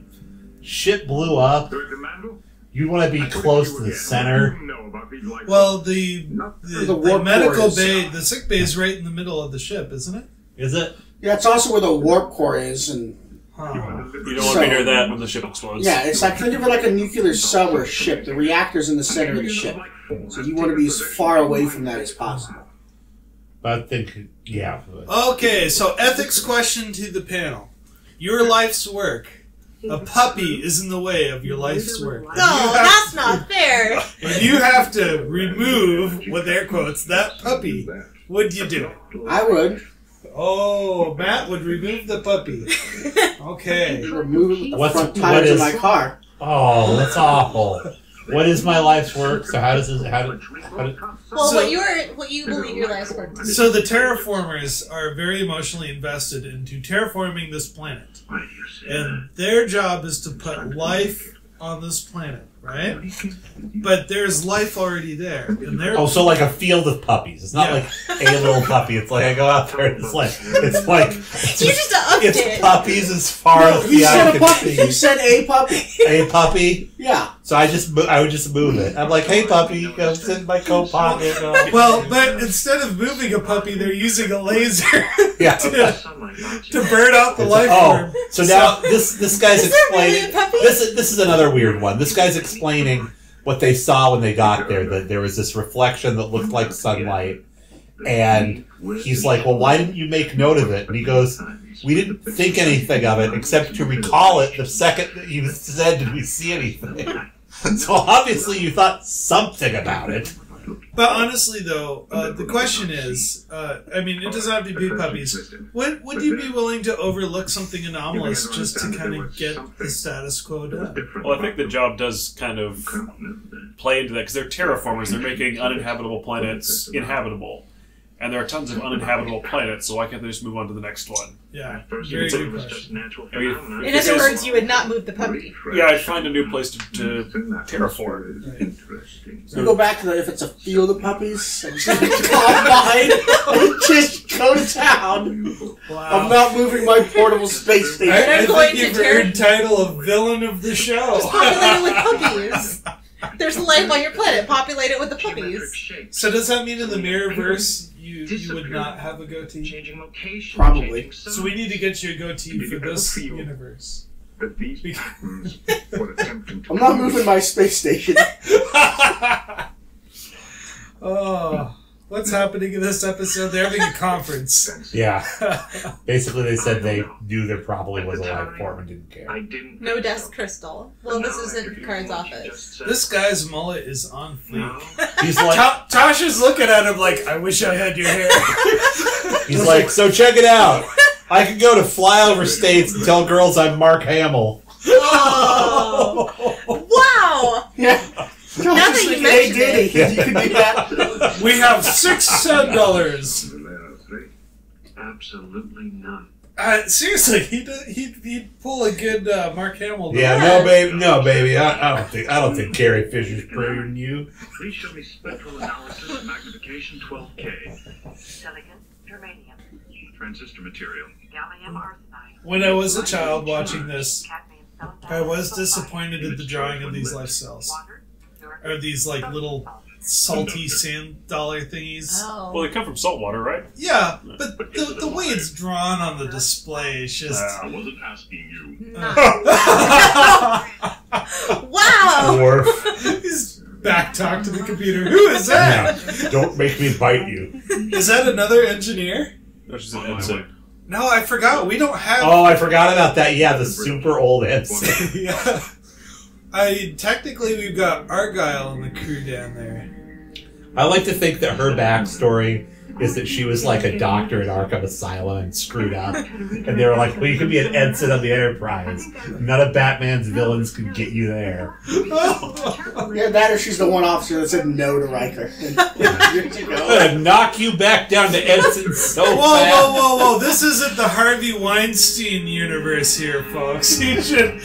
ship blew up, you'd want to be close to the center? Well, the warp medical core is. bay, the sick bay is right in the middle of the ship, isn't it? Is it? Yeah, it's also where the warp core is, and Huh. You don't want to be near that when the ship explodes. yeah, it's like think of it like a nuclear sub or ship. The reactor's in the center of the ship, so you want to be as far away from that as possible. I think, yeah. Okay, so ethics question to the panel. Your life's work. A puppy is in the way of your life's work. No, that's not fair. If you have to remove, with air quotes, that puppy, would you do it? I would Oh, Matt would remove the puppy. Okay. remove it with the What's- front what tires of is- my car. Oh, that's awful. What is my life's work? So how does this? Well, So- what you believe your life's work to be. So the terraformers are very emotionally invested into terraforming this planet. And their job is to put life on this planet, right? But there's life already there. And they're Oh, so like a field of puppies. It's not Yeah. like a little puppy. It's like I go out there and it's like You just upped it's it. puppies as far as You the said eye a can puppy. You see. said a puppy. A puppy. Yeah. So I would just move it. I'm like, hey puppy, go sit in my coat pocket. well, but instead of moving a puppy, they're using a laser Yeah. to burn out the life form. So now this guy's Is there really explaining. a puppy? This is another weird one. This guy's explaining what they saw when they got there. That there was this reflection that looked like sunlight, and he's like, "Well, why didn't you make note of it?" And he goes, "We didn't think anything of it except to recall it the second that you said, did we see anything?" So obviously you thought something about it. But honestly, though, the question is, I mean, it doesn't have to be puppies. Would you be willing to overlook something anomalous just to kind of get the status quo done? Well, I think the job does kind of play into that, because they're terraformers. They're making uninhabitable planets inhabitable. And there are tons of uninhabitable planets, so why can't they just move on to the next one? Yeah, very good question. In other words, you would not move the puppy. Yeah, I'd find a new place to terraform. Right. So go back to the, if it's a field of puppies, and just combine and just go to town. Wow. I'm not moving my portable space station. I going think to you've earned title of villain of the show. Populate it with puppies. There's life on your planet. Populate it with the puppies. So does that mean in the Mirrorverse you would not have a goatee? Probably. So we need to get you a goatee for this universe. I'm not moving my space station. Oh, what's happening in this episode? They're having a conference. Yeah. Basically, they said they knew there probably was a life form and didn't care. No desk crystal. Well, this isn't Picard's office. This guy's mullet is on fleek. He's like, Tasha's looking at him like, I wish I had your hair. he's like, so check it out. I could go to flyover states and tell girls I'm Mark Hamill. Oh. Wow! Yeah. Now that you mention it. You can do that. We have $6 Absolutely none. Seriously, he'd pull a good Mark Hamill. Yeah, no, baby. I don't think Carrie Fisher's prettier than you. Please show me spectral analysis magnification 12K. Silicon, germanium, Transistor material. gallium arsenide. When I was a child watching this, cadmium silicon, I was disappointed at the drawing of these life cells. water, fluoride, Or these like little salty sand dollar thingies. Oh. Well, they come from salt water, right? Yeah, but the way it's drawn on the display is just. I wasn't asking you. Wow! Dwarf. He's back talk to the computer. Who is that? Yeah. Don't make me bite you. Is that another engineer? No, she's an ensign. No, I forgot. We don't have. Oh, I forgot about that. Yeah, the super old ensign. Yeah. Technically, we've got Argyle and the crew down there. I like to think that her backstory is that she was like a doctor at Arkham Asylum and screwed up. And they were like, well, you could be an ensign on the Enterprise. None of Batman's villains could get you there. Yeah, that or she's the one officer that said no to Riker. I'm gonna knock you back down to ensign so Whoa, fast. whoa! This isn't the Harvey Weinstein universe here, folks. You should.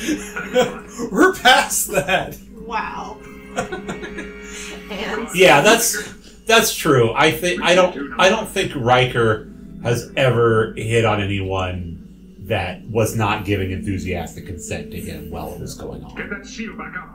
We're past that. Wow. And Yeah, that's true. I don't think Riker has ever hit on anyone that was not giving enthusiastic consent to him while it was going Get on. that seal back up.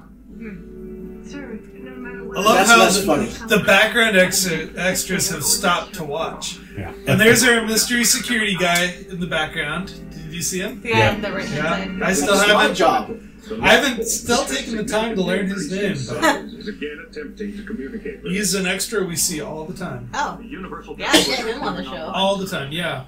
Sir, no matter what. I love That's how less funny. the background extras have stopped to watch. Yeah. And there's our mystery security guy in the background. Did you see him? yeah, the right Yeah. hand I side. still That's my haven't. job. I haven't still taken the time to learn his name, but Is again attempting to communicate with he's an extra we see all the time. Oh. the universal. Yeah, get him on the show. All the time, yeah.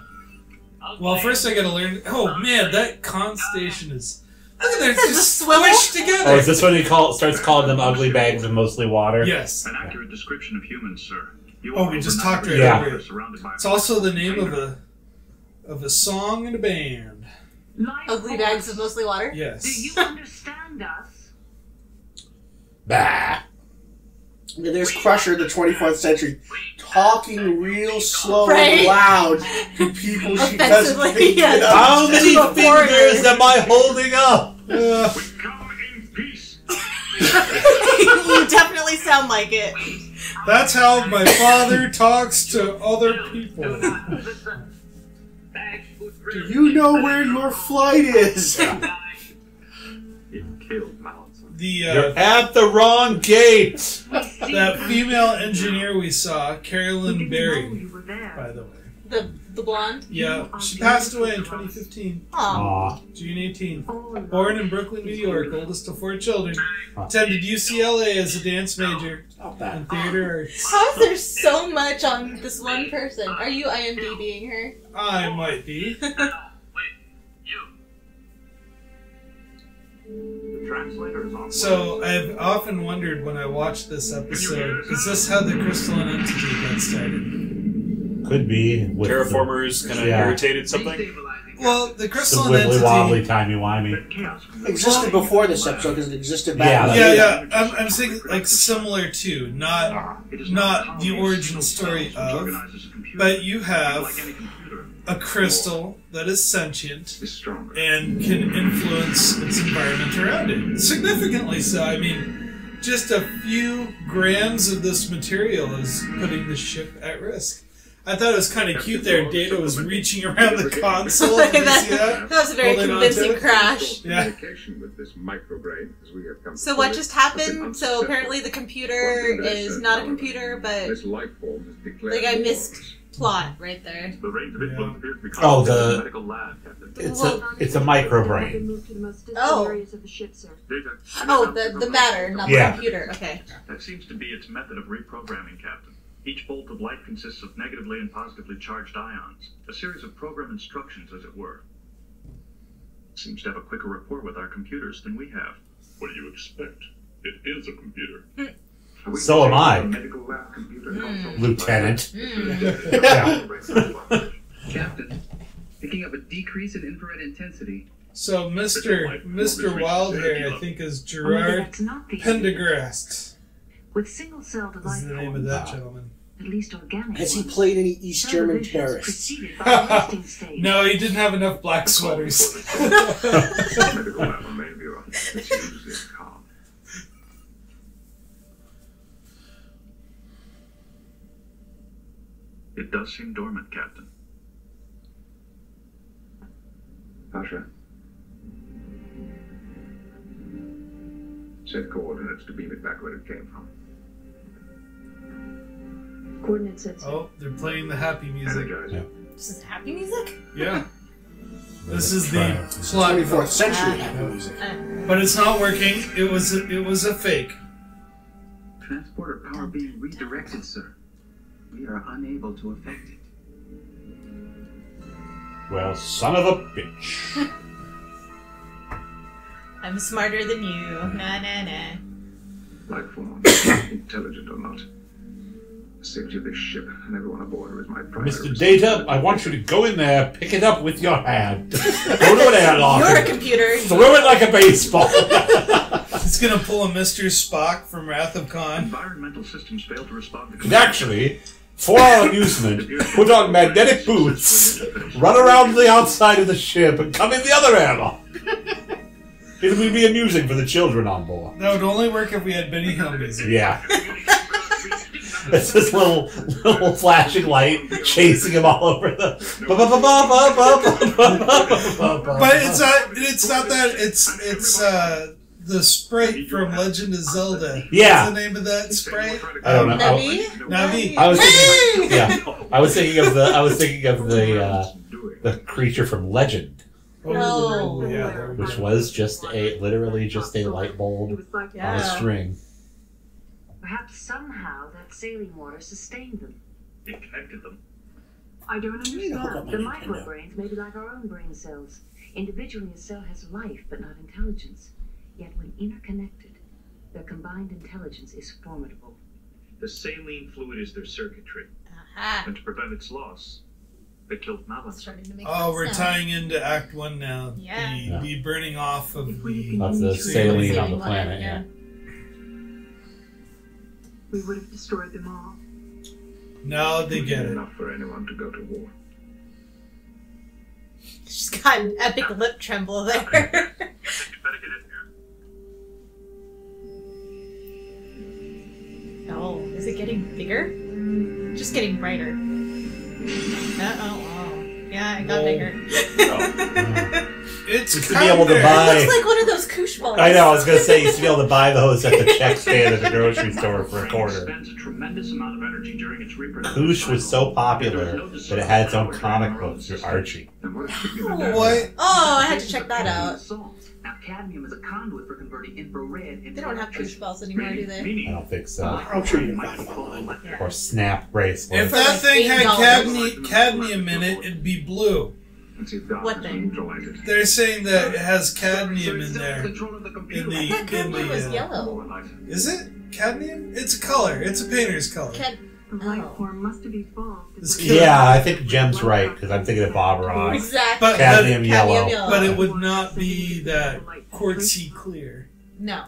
Well, first I gotta learn. Oh man, that con station is. Look at that, it's Is just the swivel? squished Oh, together. is this when he starts calling them ugly bags of mostly water? Yes. An accurate description of humans, sir. You Oh, are we just overnight talked right Yeah. over it. surrounded by It's also the name of a song and a band. Life Ugly force, bags of mostly water? Yes. Do you understand us? Bah. Yeah, there's Crusher, the 24th century, talking real slow Right. and loud to people she doesn't Offensively, think yeah. that How many To a foreigner. fingers am I holding up? We come in peace. You definitely sound like it. That's how my father talks to other people. Listen. Bags would Do you know where your flight is? It killed Mallinson. The You're at the wrong gate. that female engineer we saw, Carolyn Berry, You were there. by the way. The blonde? Yeah, she passed away in 2015. Aw. June 18th. Born in Brooklyn, New York, oldest of 4 children. Attended UCLA as a dance major in theater arts. How is there so much on this one person? Are you IMDbing her? I might be. So, I've often wondered when I watched this episode, is this how the crystalline entity got started? Could be. With Terraformers kind of irritated something? Well, the some crystalline wibbly entity... wobbly, timey-wimey. Existed before this episode because it existed back Yeah. I'm saying, like, similar to, not the origin story of, but you have a crystal that is sentient and can influence its environment around it. Significantly so. I mean, just a few grams of this material is putting the ship at risk. I thought it was kind of cute there. Data was reaching around the console. Did you see that? That was a very convincing crash. Yeah. So what just happened? So apparently the computer is not a computer, but like I missed plot right there. Oh, it's a microbrain. Oh. Oh, the matter, not the computer. Okay. That seems to be its method of reprogramming, Captain. Each bolt of light consists of negatively and positively charged ions, a series of program instructions, as it were. It seems to have a quicker rapport with our computers than we have. What do you expect? It is a computer. So am I, Lieutenant. Captain, picking up a decrease in infrared intensity. So Mr. Wildhair, I think, is Gerard Pendergrast. With single-celled life Is the name of that gentleman. At least organic. Has he played any East German terrorists? No, he didn't have enough black sweaters. It does seem dormant, Captain. Sascha. Set coordinates to beam it back where it came from. Coordinates set. Oh, they're playing the happy music. Yeah. This is happy music? Yeah. This is the plot. 24th century happy music. But it's not working. It was a fake. Transporter power being redirected, sir. We are unable to affect it. Well, son of a bitch. I'm smarter than you. Nah. Life form, intelligent or not. The safety of this ship and everyone aboard is my primary Mr. Data, I want you to go in there, pick it up with your hand. Go to an airlock. You're a computer. Throw it like a baseball. It's gonna pull a Mr. Spock from Wrath of Khan. Environmental systems fail to respond to... And actually, for our amusement, put on magnetic boots, run around the outside of the ship, and come in the other airlock. It would be amusing for the children on board. That would only work if we had Benny Hill music. Yeah. It's this little flashing light chasing him all over the. But it's not that. It's the sprite from Legend of Zelda. Yeah. What's the name of that sprite? I don't know. Navi. I was thinking of the creature from Legend. Oh, yeah. Which was literally just a light bulb on a string. Perhaps somehow that saline water sustained them. It connected them. I don't understand. The microbrains may be like our own brain cells. Individually, a cell has life, but not intelligence. Yet when interconnected, their combined intelligence is formidable. The saline fluid is their circuitry. Aha. And to prevent its loss, they killed Malans. Oh, we're tying into Act 1 now. Yeah. The burning off of the saline on the planet, yeah. We would have destroyed them all. Now they get it. Enough for anyone to go to war. She's got an epic lip tremble there. You better get in here. Oh, is it getting bigger? Just getting brighter. Oh. Yeah, it got bigger. It's used to be able to buy. It looks like one of those koosh balls. I know. I was gonna say you used to be able to buy those at the check stand at the grocery store for a quarter. Koosh was so popular that it had its own comic book through Archie. What? Oh, I had to check that out. Now, cadmium is a conduit for converting infrared into They don't have koosh balls anymore, do they? I don't think so. I'm sure you can find them online. Or snap bracelets. If that thing had cadmium in it, it'd be blue. What thing? They're saying that it has cadmium in there. I thought cadmium was yellow. Is it cadmium? It's a color. It's a painter's color. Must have evolved. Yeah, I think Jem's right, because I'm thinking of Bob Ross. Exactly. But Cadmium yellow. But it would not be that quartzy clear. No.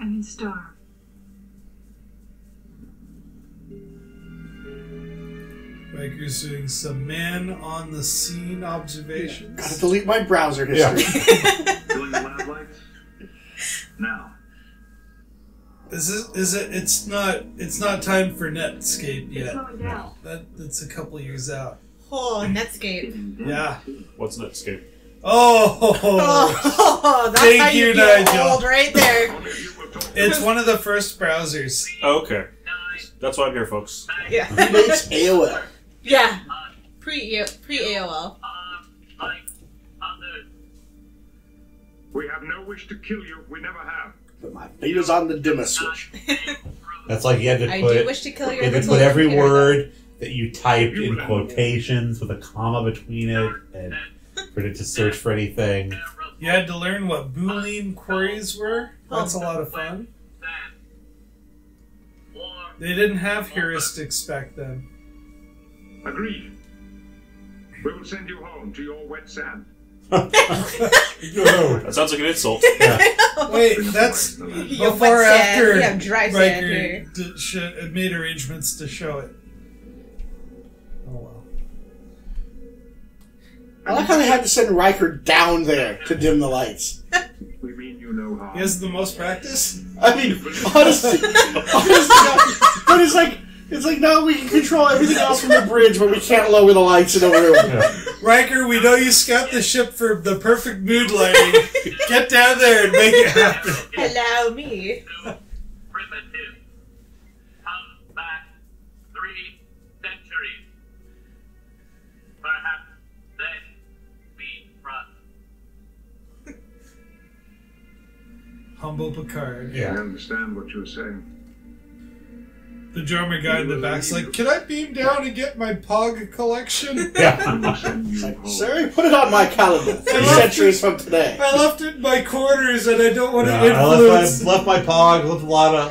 I mean, star. Riker's doing some man on the scene observations. Gotta delete my browser history. Doing the lab lights? Now. It's not time for Netscape yet. No. That's a couple years out. Oh, Netscape. Yeah. What's Netscape? Oh, that's Thank how you, you get Nigel. old right there. it's one of the first browsers. Oh, okay. That's why I'm here, folks. Yeah. It's AOL. Yeah. Pre-AOL. We have no wish to kill you. We never have. But my feet on the dimmer switch. That's like you had to I put. do wish to kill your You had to little put every computer, word that you typed in quotations with a comma between it, and for it to search for anything. You had to learn what Boolean queries were. That's a lot of fun. They didn't have heuristics back then. Agreed. We will send you home to your wet sand. That sounds like an insult. Wait, that's Your before or wet sand. after You have dry sand here. Riker made arrangements to show it. Oh well. I like how they had to send Riker down there to dim the lights. We mean you know how. He has the most practice. I mean, honestly, but it's like now we can control everything else from the bridge, but we can't lower the lights in the room. Riker, we know you scout the ship for the perfect mood lighting. Get down there and make it happen. Allow me. Primitive. Come back 3 centuries. Perhaps then we trust. Humble Picard. I understand what you're saying. The drummer guy in the back's like, can I beam down and get my Pog collection? Yeah. Sir, put it on my calendar. 3 centuries from today. I left it in my quarters and I don't want to I influence. left my Pog, left a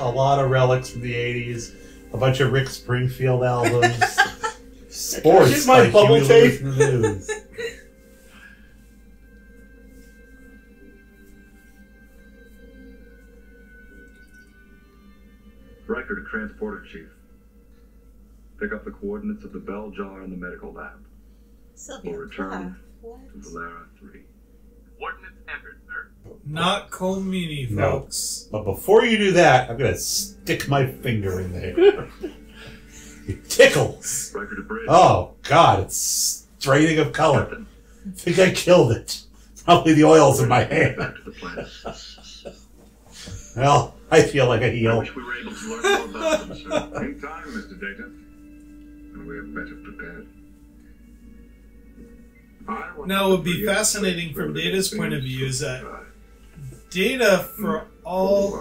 lot of relics from the 80s, a bunch of Rick Springfield albums, sports. Here's my like bubble Huey tape. Lewis in the News. Riker to transporter chief. Pick up the coordinates of the bell jar in the medical lab. Sylvia, We'll return what? to Valera 3. Coordinates entered, sir. Not Colmini, No. folks. But before you do that, I'm going to stick my finger in there. It tickles. Riker to bridge. Oh, God, it's straining of color. Captain, I think I killed it. Probably the oils in my hand. back to the planet. Well, I feel like a I heel. wish we were able to learn more about them, sir. In time, Mr. Data. And we are better prepared. Now, it would be fascinating from Data's point of view is that Data, for all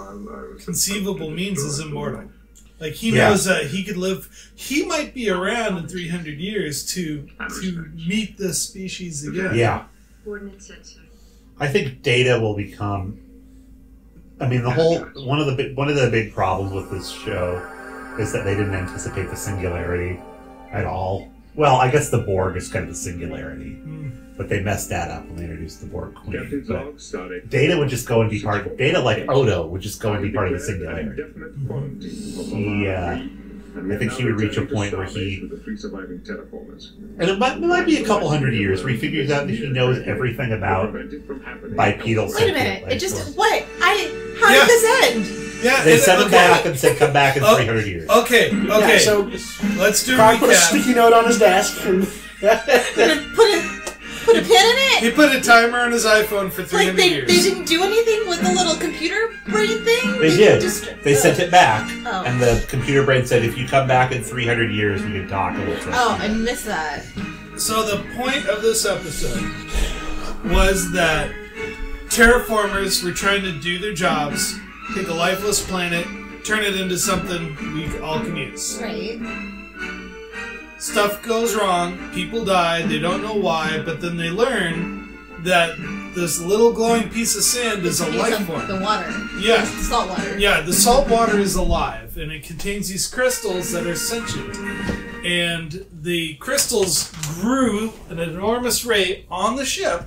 conceivable means, is immortal. Like, he knows that he could live... He might be around in 300 years to meet this species again. Yeah. Coordinate sensor. I think Data will become... I mean, one of the big problems with this show is that they didn't anticipate the singularity at all. Well, I guess the Borg is kind of the singularity, but they messed that up when they introduced the Borg Queen. But Data would just go and be part of Data, like Odo, would just go and be part of the singularity. I think he would reach a point where he... And it might be a couple hundred years where he figures out that he knows everything about bipedal Wait a minute. It just... What? How did this end? Yeah, they sent him back and said, come back in 300 years. Okay. Yeah, so let's do a Carl put a recap. sticky note on his desk. And Put it put a pin in it. He put a timer on his iPhone for 300 Like years. they didn't do anything with the little computer brain thing. They did. They sent it back, Oh. and the computer brain said, if you come back in 300 years, we can talk a little. Oh, I missed that. So the point of this episode was that terraformers were trying to do their jobs, take a lifeless planet, turn it into something we all can use. Right. Stuff goes wrong, people die, they don't know why, but then they learn that this little glowing piece of sand is a life form. The water. Yeah. The salt water. Yeah, the salt water is alive, and it contains these crystals that are sentient. And the crystals grew at an enormous rate on the ship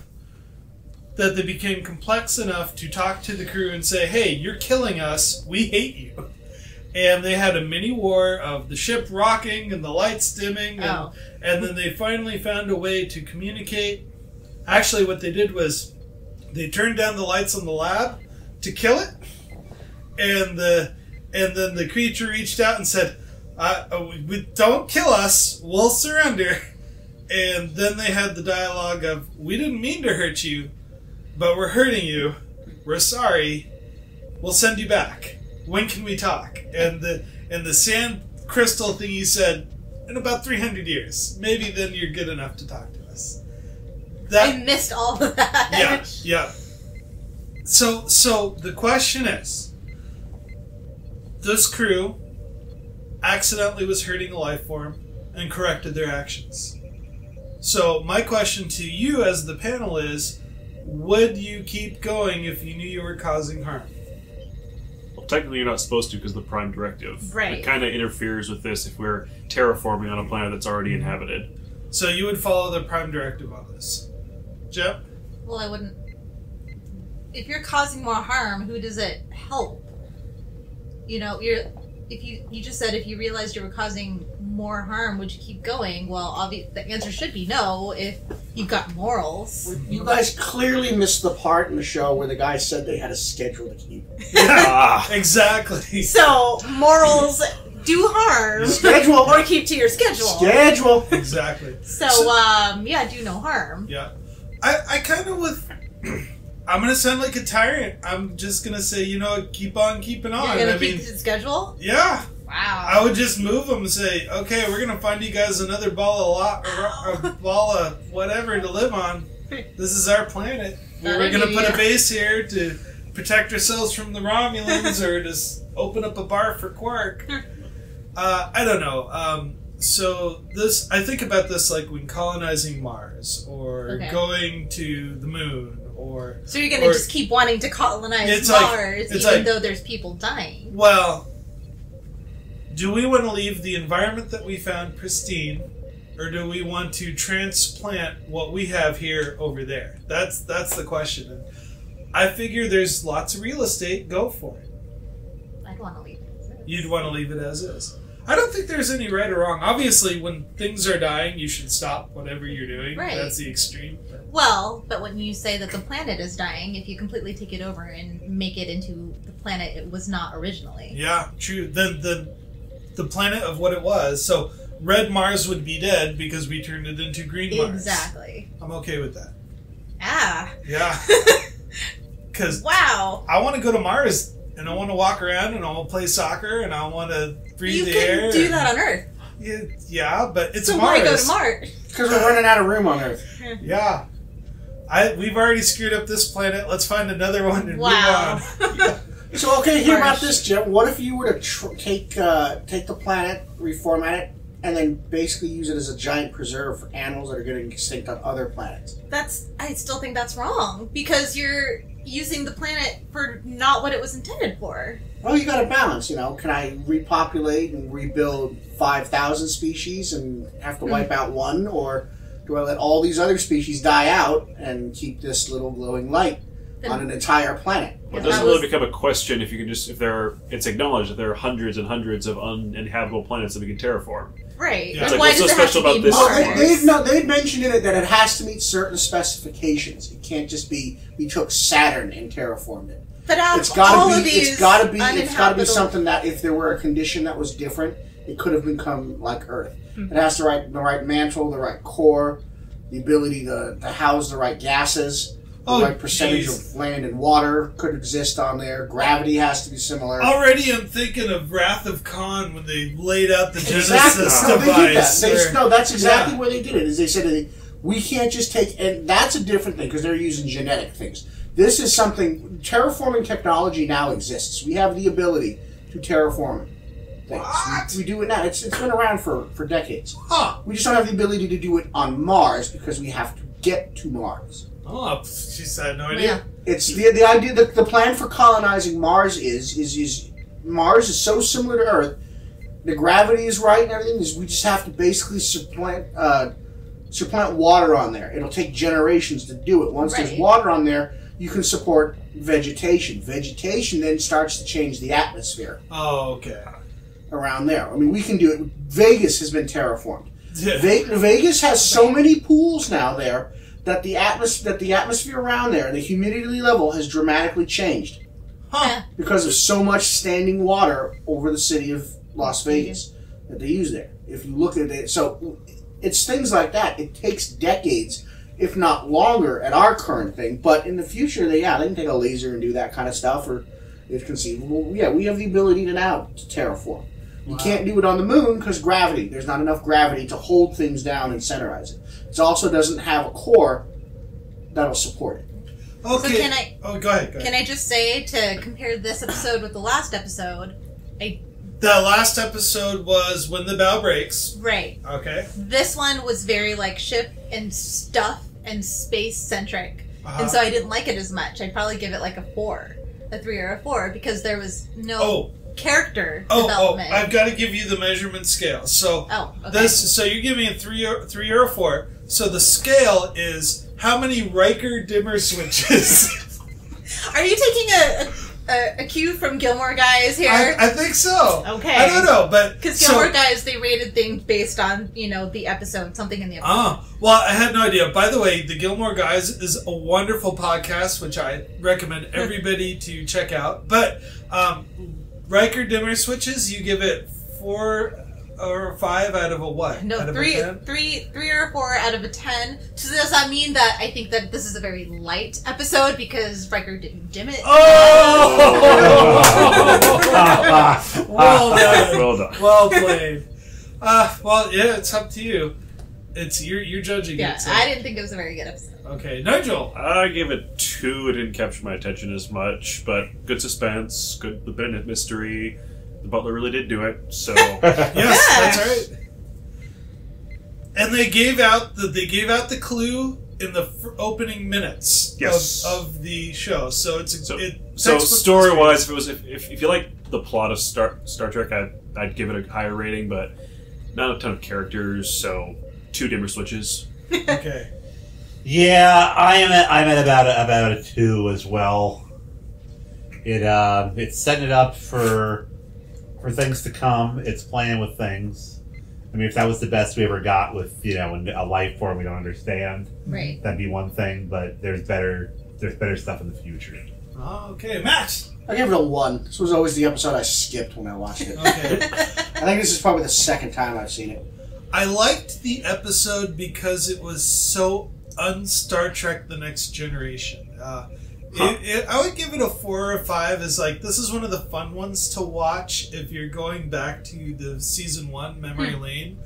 that they became complex enough to talk to the crew and say, hey, you're killing us, we hate you. And they had a mini war of the ship rocking and the lights dimming, and then they finally found a way to communicate. Actually, what they did was they turned down the lights on the lab to kill it, and then the creature reached out and said, don't kill us, we'll surrender. And then they had the dialogue of, we didn't mean to hurt you, but we're hurting you, we're sorry, we'll send you back. When can we talk? And the sand crystal thingy said, in about 300 years. Maybe then you're good enough to talk to us. I missed all of that. Yeah. So the question is, this crew accidentally was hurting a life form and corrected their actions. So my question to you as the panel is, would you keep going if you knew you were causing harm? Technically, you're not supposed to because of the Prime Directive. Right. It kind of interferes with this if we're terraforming on a planet that's already inhabited. So you would follow the Prime Directive on this. Jeb? Well, I wouldn't. If you're causing more harm, who does it help? You know, if you just said if you realized you were causing more harm, would you keep going? Well, the answer should be no if you've got morals. You guys clearly missed the part in the show where the guy said they had a schedule to keep. Yeah, exactly. So, morals do harm. Schedule. Or keep to your schedule. Schedule. Exactly. So, do no harm. Yeah. I kind of with... I'm going to sound like a tyrant. I'm just going to say, keep on keeping on. You're going to keep the schedule? Yeah. Wow. I would just move them and say, okay, we're going to find you guys another ball of whatever to live on. This is our planet. We're going to put a base here to protect ourselves from the Romulans or just open up a bar for Quark. I don't know. So I think about this like when colonizing Mars or going to the moon. So you're going to just keep wanting to colonize Mars even though there's people dying. Well, do we want to leave the environment that we found pristine, or do we want to transplant what we have here over there? That's the question. And I figure there's lots of real estate. Go for it. I'd want to leave it as is. You'd want to leave it as is. I don't think there's any right or wrong. Obviously, when things are dying, you should stop whatever you're doing. Right. That's the extreme. Well, but when you say that the planet is dying, if you completely take it over and make it into the planet it was not originally. Yeah, true. The planet of what it was. So red Mars would be dead because we turned it into green Mars. Exactly. I'm okay with that. Ah. Yeah. Because wow. I want to go to Mars and I want to walk around and I want to play soccer and I want to breathe the air. You can do that on Earth. Yeah, but it's so Mars. So why go to Mars? Because we're running out of room on Earth. Yeah. We've already screwed up this planet. Let's find another one and move on. Yeah. So, okay, hear about this, Jim. What if you were to take the planet, reformat it, and then basically use it as a giant preserve for animals that are getting extinct on other planets? I still think that's wrong, because you're using the planet for not what it was intended for. Well, you got to balance, Can I repopulate and rebuild 5,000 species and have to wipe out one, or do I let all these other species die out and keep this little glowing light on an entire planet? Well, it doesn't really become a question if you can it's acknowledged that there are hundreds and hundreds of uninhabitable planets that we can terraform. Right. Yeah. Like, what's so special about this? They've mentioned in it that it has to meet certain specifications. It can't just be we took Saturn and terraformed it. But it's got to be something that if there were a condition that was different, it could have become like Earth. Mm-hmm. It has the right mantle, the right core, the ability to house the right gases, the right percentage of land and water could exist on there. Gravity has to be similar. Already I'm thinking of Wrath of Khan when they laid out the Genesis Exactly. device. That's exactly where they did it. Is they said we can't just take, and that's a different thing because they're using genetic things. This is something, terraforming technology now exists. We have the ability to terraform things. We do it now. It's been around for decades. Huh. We just don't have the ability to do it on Mars because we have to get to Mars. Oh, she had no idea. Yeah. It's the idea that the plan for colonizing Mars is Mars is so similar to Earth, the gravity is right and everything. We just have to basically supplant water on there. It'll take generations to do it. Once there's water on there, you can support vegetation. Vegetation then starts to change the atmosphere. Oh, okay. Around there. I mean, we can do it. Vegas has been terraformed. Yeah. Vegas has so many pools now there that the atmosphere around there, the humidity level has dramatically changed. Huh. Because of so much standing water over the city of Las Vegas that they use there. If you look at it, so it's things like that. It takes decades, if not longer, at our current thing. But in the future, they can take a laser and do that kind of stuff, or it's conceivable. Yeah, we have the ability now to terraform. You can't do it on the moon because gravity. There's not enough gravity to hold things down and centerize it. It also doesn't have a core that'll support it. Okay. So can I? Oh, go ahead. Can I just say, to compare this episode with the last episode, The last episode was When the Bow Breaks. Right. Okay. This one was very like ship and stuff and space centric, Uh-huh. and so I didn't like it as much. I'd probably give it like a 3 or a 4 because there was no character development. I've got to give you the measurement scale. So okay. So you're giving a 3 or a 4. So the scale is how many Riker dimmer switches? Are you taking a cue from Gilmore Guys here? I think so. Okay. I don't know, but because Gilmore Guys, they rated things based on the episode, something in the episode. Well, I had no idea. By the way, the Gilmore Guys is a wonderful podcast, which I recommend everybody to check out. But Riker dimmer switches, you give it 4 or 5 out of a what? No, out of 3 a 10? 3 or 4 out of a 10. So does that mean that I think that this is a very light episode because Riker didn't dim it? Oh! Well done. Well done. Well played. Well, yeah, it's up to you. It's you're judging Yeah, it. So. I didn't think it was a very good episode. Okay, Nigel. I gave it 2. It didn't capture my attention as much, but good suspense, good bit of mystery. The butler really did do it, so Yes, that's right. And they gave out the clue in the opening minutes of the show. So so story wise, if you like the plot of Star Trek, I'd give it a higher rating, but not a ton of characters, so 2 dimmer switches. Okay. Yeah, I'm at about a 2 as well. It's setting it up for things to come. It's playing with things. I mean, if that was the best we ever got with a life form we don't understand, right? That'd be one thing. But there's better stuff in the future. Oh, okay, Matt. I gave it a 1. This was always the episode I skipped when I watched it. Okay. I think this is probably the second time I've seen it. I liked the episode because it was so un-Star Trek The Next Generation. I would give it a 4 or 5 as this is one of the fun ones to watch if you're going back to the season 1 memory lane.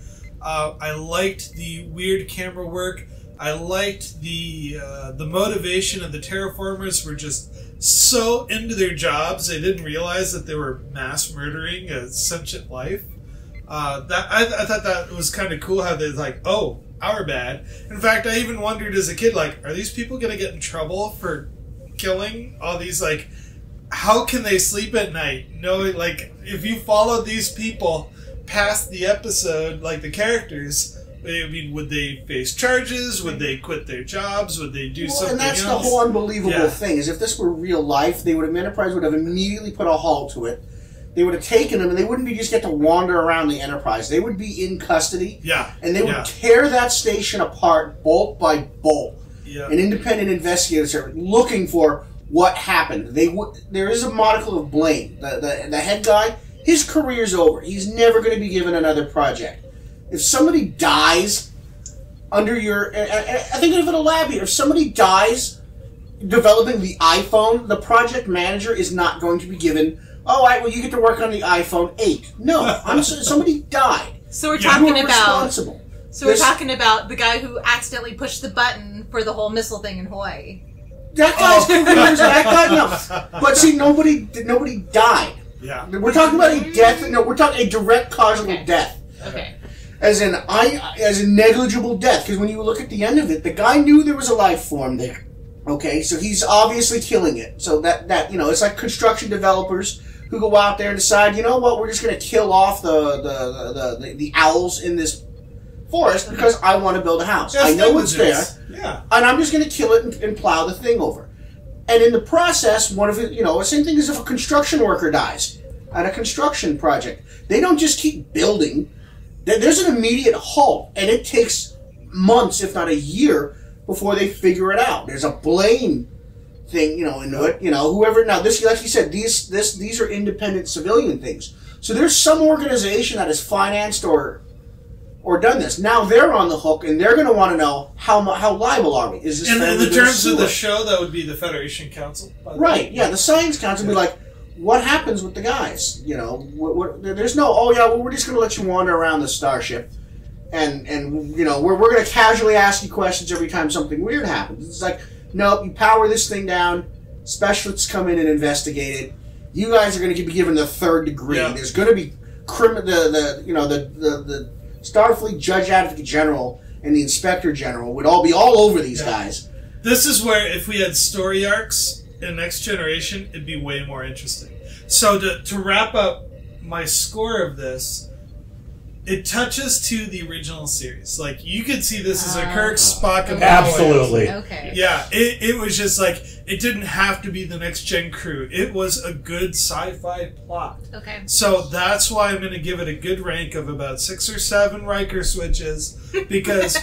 I liked the weird camera work. I liked the motivation of the terraformers were just so into their jobs they didn't realize that they were mass murdering a sentient life. I thought that was kind of cool how they're our bad. In fact, I even wondered as a kid, are these people going to get in trouble for killing all these, how can they sleep at night knowing, if you follow these people past the episode, the characters, I mean, would they face charges? Would they quit their jobs? Would they do something else? And that's the whole unbelievable thing, is if this were real life, Enterprise would have immediately put a halt to it. They would have taken them, and they wouldn't just get to wander around the Enterprise. They would be in custody, and they would tear that station apart bolt by bolt. Yeah. An independent investigator looking for what happened. There is a modicum of blame. The head guy, his career's over. He's never going to be given another project. If somebody dies, under your... I think of it a lab here. If somebody dies developing the iPhone, the project manager is not going to be given, all right, well, you get to work on the iPhone 8. No, somebody died. So we're talking about... responsible. So we're talking about the guy who accidentally pushed the button for the whole missile thing in Hawaii. That guy's that guy, no. But see, nobody died. Yeah. We're talking about a death. No, we're talking a direct causal death. Okay. As a negligible death, because when you look at the end of it, the guy knew there was a life form there. Okay, so he's obviously killing it. So that it's like construction developers who go out there and decide, you know what, we're just going to kill off the owls in this forest because I want to build a house. I know it's there, and I'm just going to kill it and plow the thing over. And in the process, one of it, the same thing as if a construction worker dies at a construction project. They don't just keep building. There's an immediate halt, and it takes months, if not a year, before they figure it out. There's a blame thing, into it. Whoever. Now, this, like you said, these are independent civilian things. So there's some organization that has financed or done this. Now they're on the hook, and they're going to want to know how liable are we? Is this in the terms of the show? That would be the Federation Council, right? Yeah, the Science Council would be like, what happens with the guys? There's no. We're just going to let you wander around the starship, and we're going to casually ask you questions every time something weird happens. It's like, no, you power this thing down. Specialists come in and investigate it. You guys are going to be given the third degree. Yeah. There's going to be the Starfleet Judge Advocate General and the Inspector General would all be all over these guys. This is where, if we had story arcs in Next Generation, it'd be way more interesting. So to wrap up my score of this, it touches to the original series. Like, you could see this as a Kirk, Spock, and absolutely. Okay. Yeah, it was just like, it didn't have to be the Next Gen crew. It was a good sci-fi plot. Okay. So that's why I'm going to give it a good rank of about 6 or 7 Riker switches, because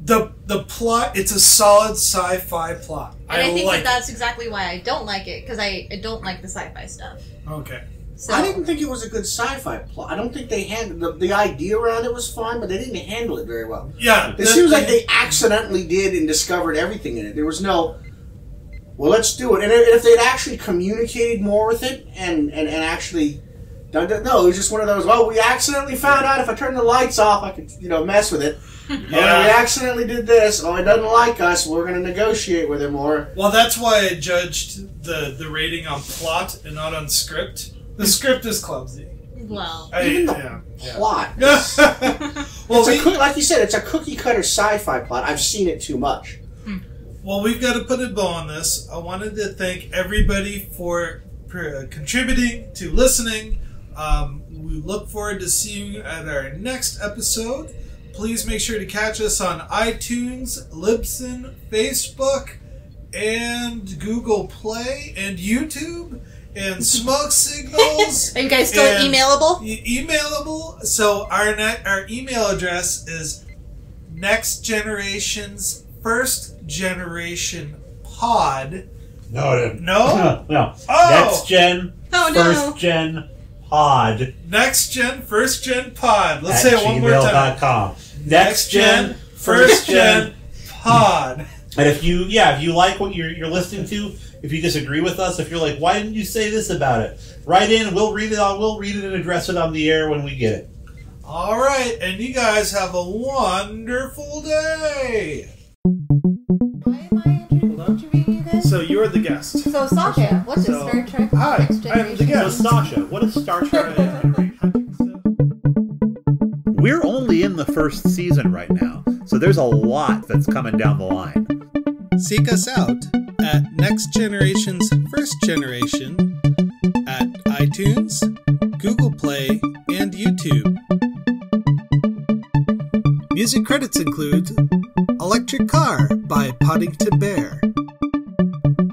the plot, it's a solid sci-fi plot. And I think that's exactly why I don't like it, because I don't like the sci-fi stuff. Okay. So. I didn't think it was a good sci-fi plot. I don't think they handled the idea around it was fine, but they didn't handle it very well. Yeah. It seems like they accidentally did and discovered everything in it. There was no, well, let's do it. And if they'd actually communicated more with it and actually done it, no, it was just one of those, well, we accidentally found out if I turn the lights off, I could, mess with it. Yeah. We accidentally did this. Oh, it doesn't like us. We're going to negotiate with it more. Well, that's why I judged the rating on plot and not on script. The script is clumsy. Well, even the plot. Well, like you said, it's a cookie-cutter sci-fi plot. I've seen it too much. Well, we've got to put a bow on this. I wanted to thank everybody for contributing to listening. We look forward to seeing you at our next episode. Please make sure to catch us on iTunes, Libsyn, Facebook, and Google Play, and YouTube. And smoke signals. Are you guys still emailable? Emailable. So our email address is Next Generation's First Generation Pod. No. No. Oh. Next Gen. First Gen Pod. Next Gen First Gen Pod. Let's say it one more time. Next Gen First Gen Pod. And if you like what you're listening to. If you disagree with us, if you're like, why didn't you say this about it? Write in, we'll read it and address it on the air when we get it. All right, and you guys have a wonderful day. Why am I interviewing you guys? So you're the guest. So Sascha, what's Star Trek? Hi, Next Generation? I'm the guest. So Sascha, what is Star Trek Next Generation? We're only in the first season right now, so there's a lot that's coming down the line. Seek us out at Next Generation's First Generation at iTunes, Google Play, and YouTube. Music credits include Electric Car by Poddington Bear.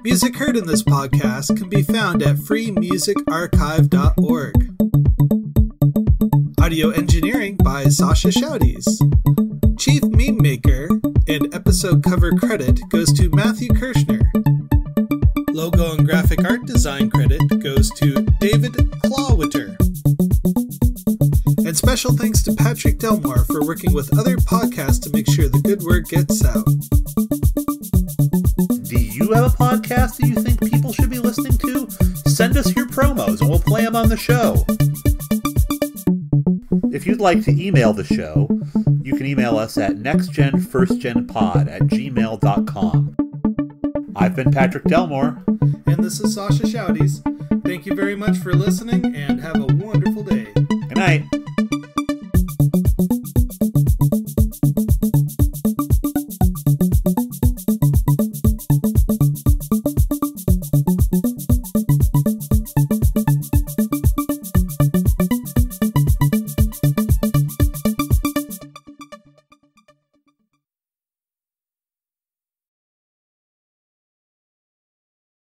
Music heard in this podcast can be found at freemusicarchive.org. Audio engineering by Sascha Shouties. Chief Meme Maker and episode cover credit goes to Matthew Kirshner. Logo and graphic art design credit goes to David Clawwitter. And special special thanks to Patrick Delmore for working with other podcasts to make sure the good word gets out. Do you have a podcast that you think people should be listening to? Send us your promos and we'll play them on the show. If you'd like to email the show, you can email us at nextgenfirstgenpod@gmail.com. I've been Patrick Delmore. And this is Sascha Schaudies. Thank you very much for listening, and have a